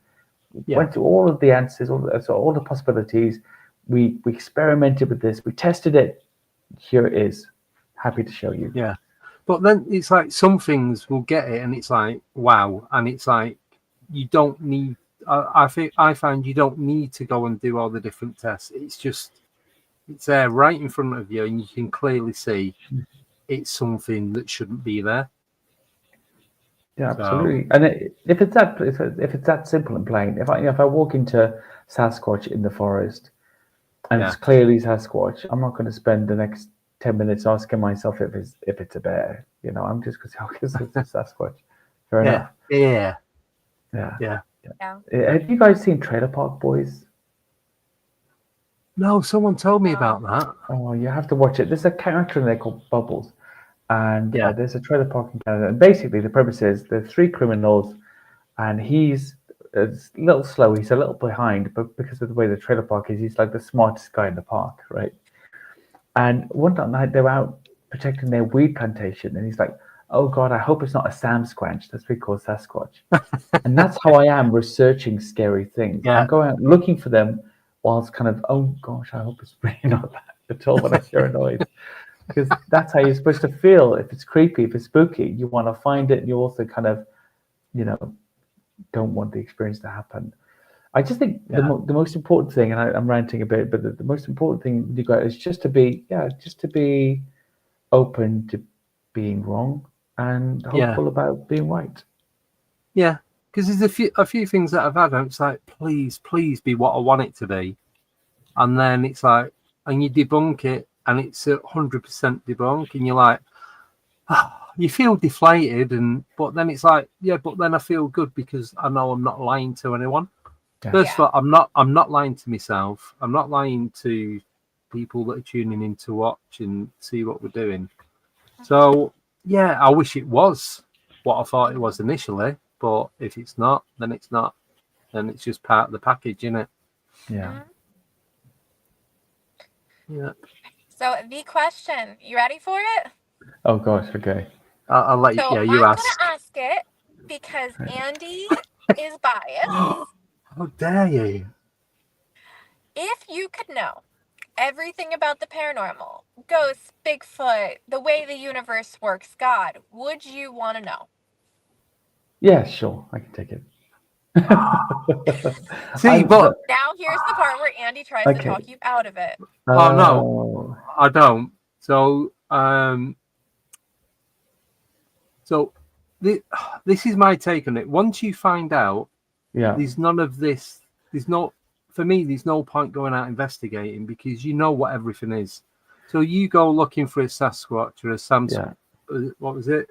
went through all of the answers, all the possibilities. We experimented with this. We tested it. Here it is. Happy to show you. Yeah. But then it's like some things will get it, and it's like, wow. And it's like, you don't need, I find you don't need to go and do all the different tests. It's just, it's there right in front of you, and you can clearly see it's something that shouldn't be there. Yeah, absolutely. And if it's that simple and plain, if I walk into Sasquatch in the forest and it's clearly Sasquatch, I'm not going to spend the next 10 minutes asking myself if it's a bear. You know, I'm just going to say, okay, it's a Sasquatch. Fair enough. Yeah. Have you guys seen Trailer Park Boys? No, someone told me about that. Oh, you have to watch it. There's a character in there called Bubbles. And there's a trailer park in Canada. And basically, the premise is there's 3 criminals, and he's a little slow. He's a little behind, but because of the way the trailer park is, he's like the smartest guy in the park, right? And one night they were out protecting their weed plantation, and he's like, "Oh God, I hope it's not a Sam Squanch. That's what we call Sasquatch." And that's how I am researching scary things. I'm going out looking for them, whilst kind of, oh gosh, I hope it's really not that at all when I hear a noise. Because that's how you're supposed to feel. If it's creepy, if it's spooky, you want to find it, and you also kind of, don't want the experience to happen. I just think the most important thing, and I'm ranting a bit, but the most important thing you got is just to be open to being wrong and hopeful about being right. Yeah, because there's a few things that I've had, and it's like, please be what I want it to be, and then it's like, and you debunk it, and it's 100% debunk, and you're like, you feel deflated, but then it's like, but then I feel good because I know I'm not lying to anyone. First of all, I'm not lying to myself. I'm not lying to people that are tuning in to watch and see what we're doing. So I wish it was what I thought it was initially, but if it's not, then it's not. Then it's just part of the package, isn't it? Yeah. Yeah. So the question, you ready for it? Oh gosh, okay. I'll let you. So You I'm ask. gonna ask it because Andy is biased. How dare you? If you could know everything about the paranormal, ghosts, Bigfoot, the way the universe works, God, would you want to know? Yeah, sure, I can take it. See, but now here's the part where Andy tries to talk you out of it. Oh no, I don't. So, this is my take on it. Once you find out, there's none of this. There's no point going out investigating because you know what everything is. So you go looking for a Sasquatch or a what was it?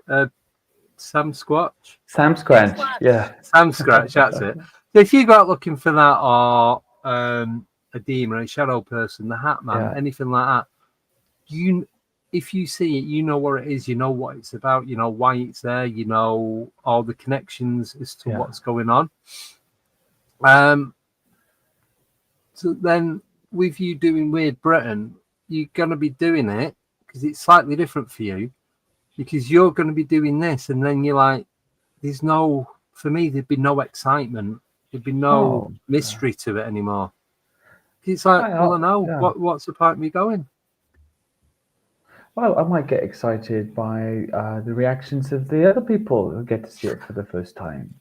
Sam Squatch? Sam Squanch, yeah. Sam Scratch, that's it. So if you go out looking for that, or a demon, a shadow person, the Hat Man, anything like that, if you see it, you know what it is, you know what it's about, you know why it's there, you know all the connections as to what's going on. So then with you doing Weird Britain, you're going to be doing it because it's slightly different for you, because you're going to be doing this, and then you're like, for me, there'd be no excitement. There'd be no mystery to it anymore. It's like, I know. What's the point of me going? Well, I might get excited by the reactions of the other people who get to see it for the first time.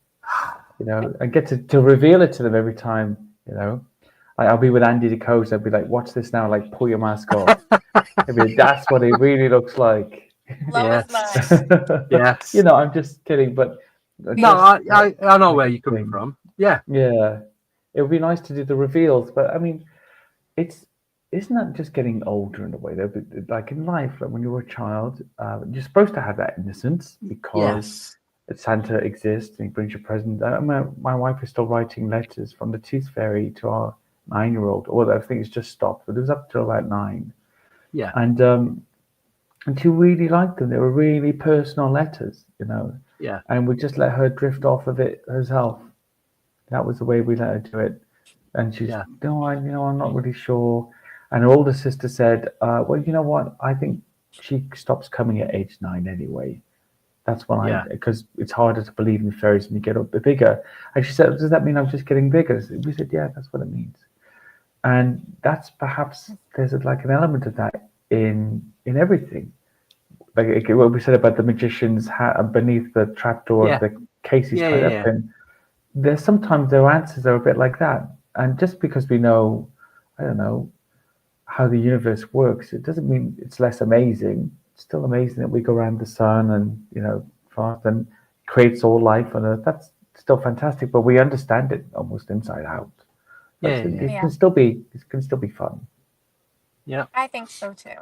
I get to reveal it to them every time, I'll be with Andy Nicole, I'll be like, watch this now, like, pull your mask off. That's what it really looks like. Yes. I'm just kidding, but no, I know where you're coming from. Yeah. It would be nice to do the reveals, but I mean, isn't that just getting older in a way though? Like in life, like when you were a child, you're supposed to have that innocence because Santa exists and he brings you presents. My wife is still writing letters from the Tooth Fairy to our 9-year-old, although I think it's just stopped, but it was up till about 9. Yeah. And she really liked them. They were really personal letters, Yeah. And we just let her drift off of it herself. That was the way we let her do it. And she's, no, I'm not really sure. And her older sister said, well, you know what? I think she stops coming at age 9 anyway. That's when because it's harder to believe in fairies when you get a bit bigger. And she said, does that mean I'm just getting bigger? We said, yeah, that's what it means. And that's perhaps, there's like an element of that in everything. Like what we said about the magician's hat beneath the trapdoor, the case he's tied up in. There's sometimes their answers are a bit like that. And just because we know, I don't know, how the universe works, it doesn't mean it's less amazing. It's still amazing that we go around the sun and, you know, fast and creates all life on Earth. That's still fantastic, but we understand it almost inside out. It can still be fun. Yeah, I think so too.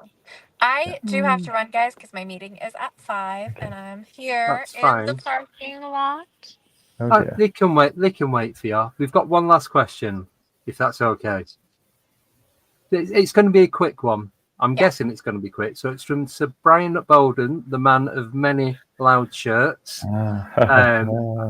I do have to run, guys, because my meeting is at 5, and I'm here in the parking lot. Oh dear. They can wait. They can wait for you. We've got one last question, if that's okay. It's going to be a quick one. I'm guessing it's going to be quick. So it's from Sir Brian Bolden, the man of many loud shirts.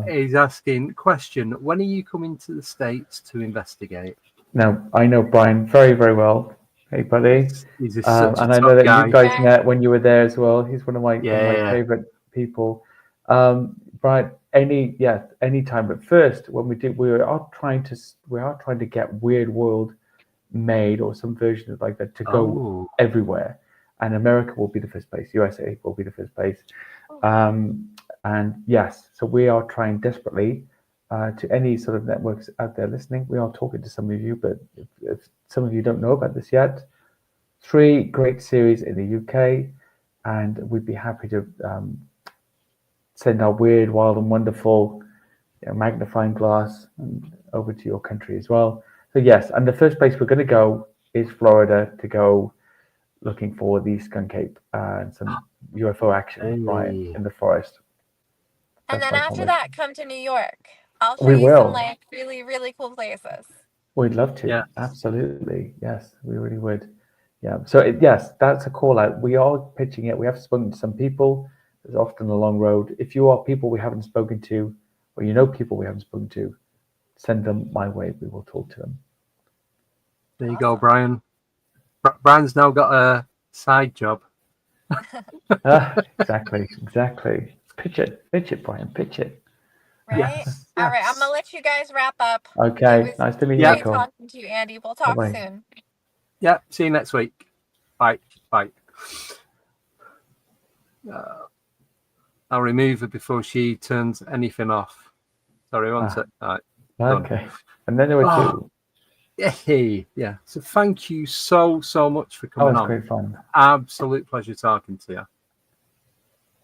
He's asking, question, when are you coming to the States to investigate? Now, I know Brian very, very well. Hey, buddy. He's such a and I know that guy. you guys met when you were there as well. He's one of my favorite people. Brian, anytime. But first, when we are trying to get Weird World made, or some version of like that, to go everywhere, and America will be the first place, USA will be the first place, and yes, so we are trying desperately to any sort of networks out there listening. We are talking to some of you, but if some of you don't know about this yet, 3 great series in the UK, and we'd be happy to send our weird, wild and wonderful magnifying glass and over to your country as well. So yes, and the first place we're going to go is Florida, to go looking for the skunk ape and some UFO action right in the forest. And then after that, come to New York. I'll show We you will. some like really, really cool places. We'd love to. Yeah. Absolutely. Yes, we really would. Yeah. So yes, that's a call out. We are pitching it. We have spoken to some people. There's often a long road. If you are people we haven't spoken to, or you know people we haven't spoken to, send them my way. We will talk to them. There you go, Brian. Brian's now got a side job. Exactly. Pitch it, Brian. Pitch it. Right? Yes. All right. I'm going to let you guys wrap up. Okay. Nice to meet you, Nicole. Great talking to you, Andy. We'll talk soon. Yeah. See you next week. Bye. I'll remove her before she turns anything off. Sorry, one sec. Right. Okay. Done. And then there were 2. Yeah. So thank you so much for coming on. Great fun. Absolute pleasure talking to you.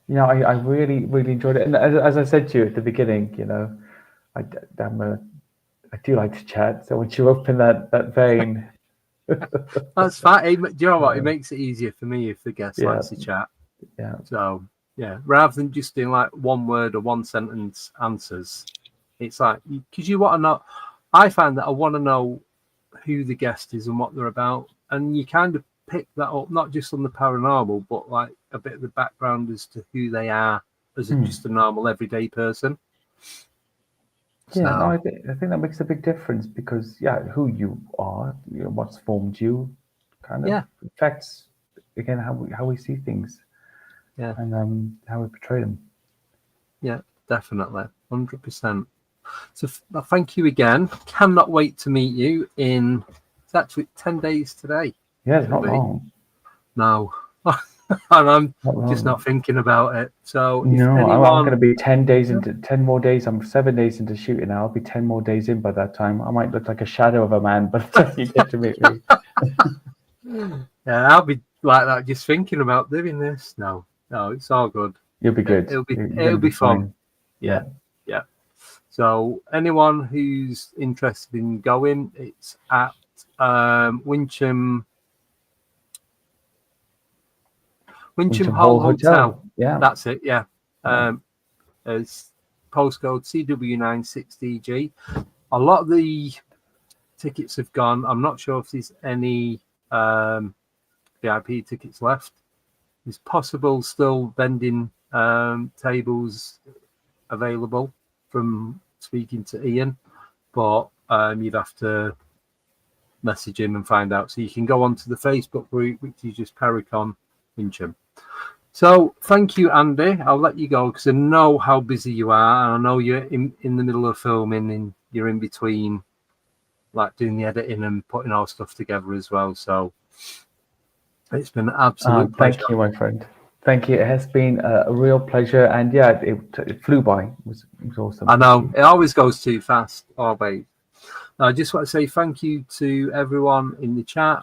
You know, I really, really enjoyed it. And as I said to you at the beginning, you know, I do like to chat. So once you open that vein, that's fine. Do you know what? It makes it easier for me if the guest likes to chat. Yeah. So rather than just doing like one word or one sentence answers, it's like, because you want to know. I find that I want to know who the guest is and what they're about, and you kind of pick that up not just on the paranormal, but like a bit of the background as to who they are as just a normal everyday person. Yeah, no, I think that makes a big difference, because who you are, you know, what's formed you, kind of affects again how we see things, and how we portray them. Yeah, definitely, 100%. So thank you again. Cannot wait to meet you in. It's actually 10 days today. Yeah, it's not long. No. And I'm just not thinking about it. So no, I'm going to be 10 days into 10 more days. I'm 7 days into shooting. I'll be 10 more days in by that time. I might look like a shadow of a man, but you get to meet me. Yeah, I'll be like that, just thinking about doing this. No, it's all good. You'll be good. It'll be fun. Yeah. So anyone who's interested in going, it's at Wincham Hall Hotel. Yeah, that's it. Yeah, as postcode CW96DG. A lot of the tickets have gone. I'm not sure if there's any VIP tickets left. There's possible still vending tables available from speaking to Ian, but you'd have to message him and find out. So you can go onto the Facebook group, which is just Pericon Wincham. So thank you, Andy. I'll let you go because I know how busy you are, and I know you're in the middle of filming, and you're in between, like doing the editing and putting all stuff together as well. So it's been an absolute pleasure. Thank you, my friend. Thank you. It has been a real pleasure, and yeah, it flew by. It was awesome. I know it always goes too fast. Always. I just want to say thank you to everyone in the chat,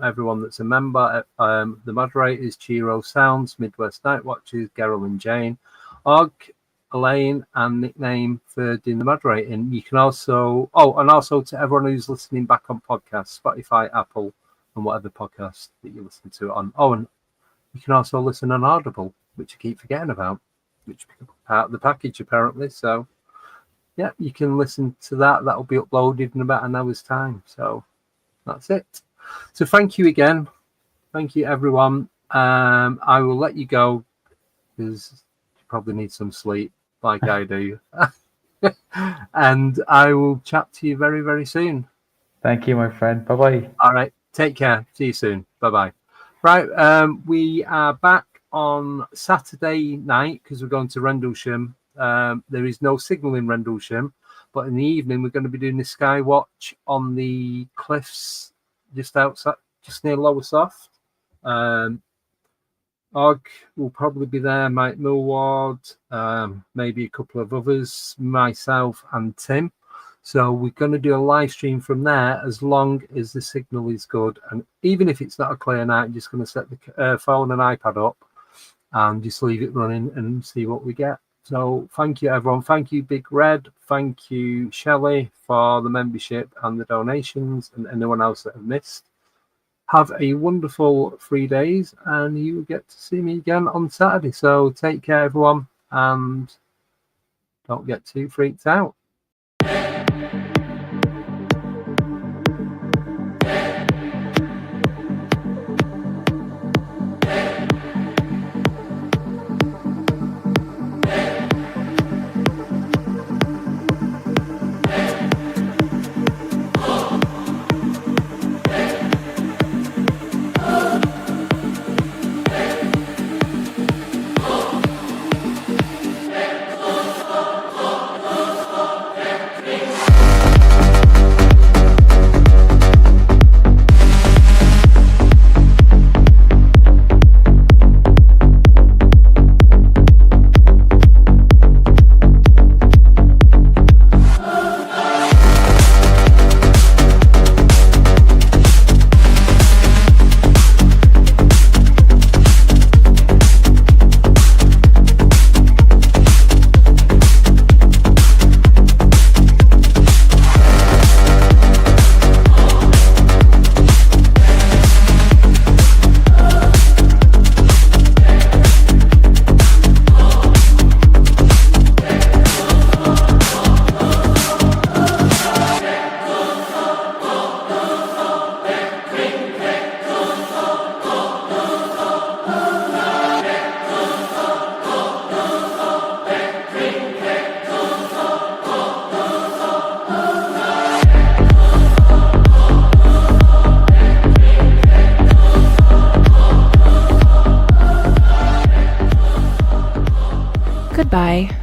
everyone that's a member, the moderators, Chiro Sounds, Midwest Night Watchers, Gerald and Jane, Og, Elaine, and Nickname for doing the moderating. You can also, and also to everyone who's listening back on podcasts, Spotify, Apple, and whatever podcast that you listen to it on. Oh, and you can also listen on Audible, which I keep forgetting about, which is part of the package apparently. So yeah, you can listen to that. That'll be uploaded in about an hour's time. So that's it. So thank you again. Thank you, everyone. I will let you go because you probably need some sleep like I do. And I will chat to you very, very soon. Thank you, my friend. Bye-bye. All right. Take care. See you soon. Bye-bye. Right. We are back on Saturday night because we're going to Rendlesham. There is no signal in Rendlesham, but in the evening we're going to be doing the sky watch on the cliffs just outside, just near Lowestoft. Og will probably be there, Mike Millward, maybe a couple of others, myself and Tim. So we're going to do a live stream from there as long as the signal is good, and even if it's not a clear night, I'm just going to set the phone and iPad up and just leave it running and see what we get. So thank you, everyone. Thank you, Big Red. Thank you, Shelley, for the membership and the donations, and anyone else that have missed. Have a wonderful 3 days, and you will get to see me again on Saturday. So take care, everyone, and don't get too freaked out. Goodbye.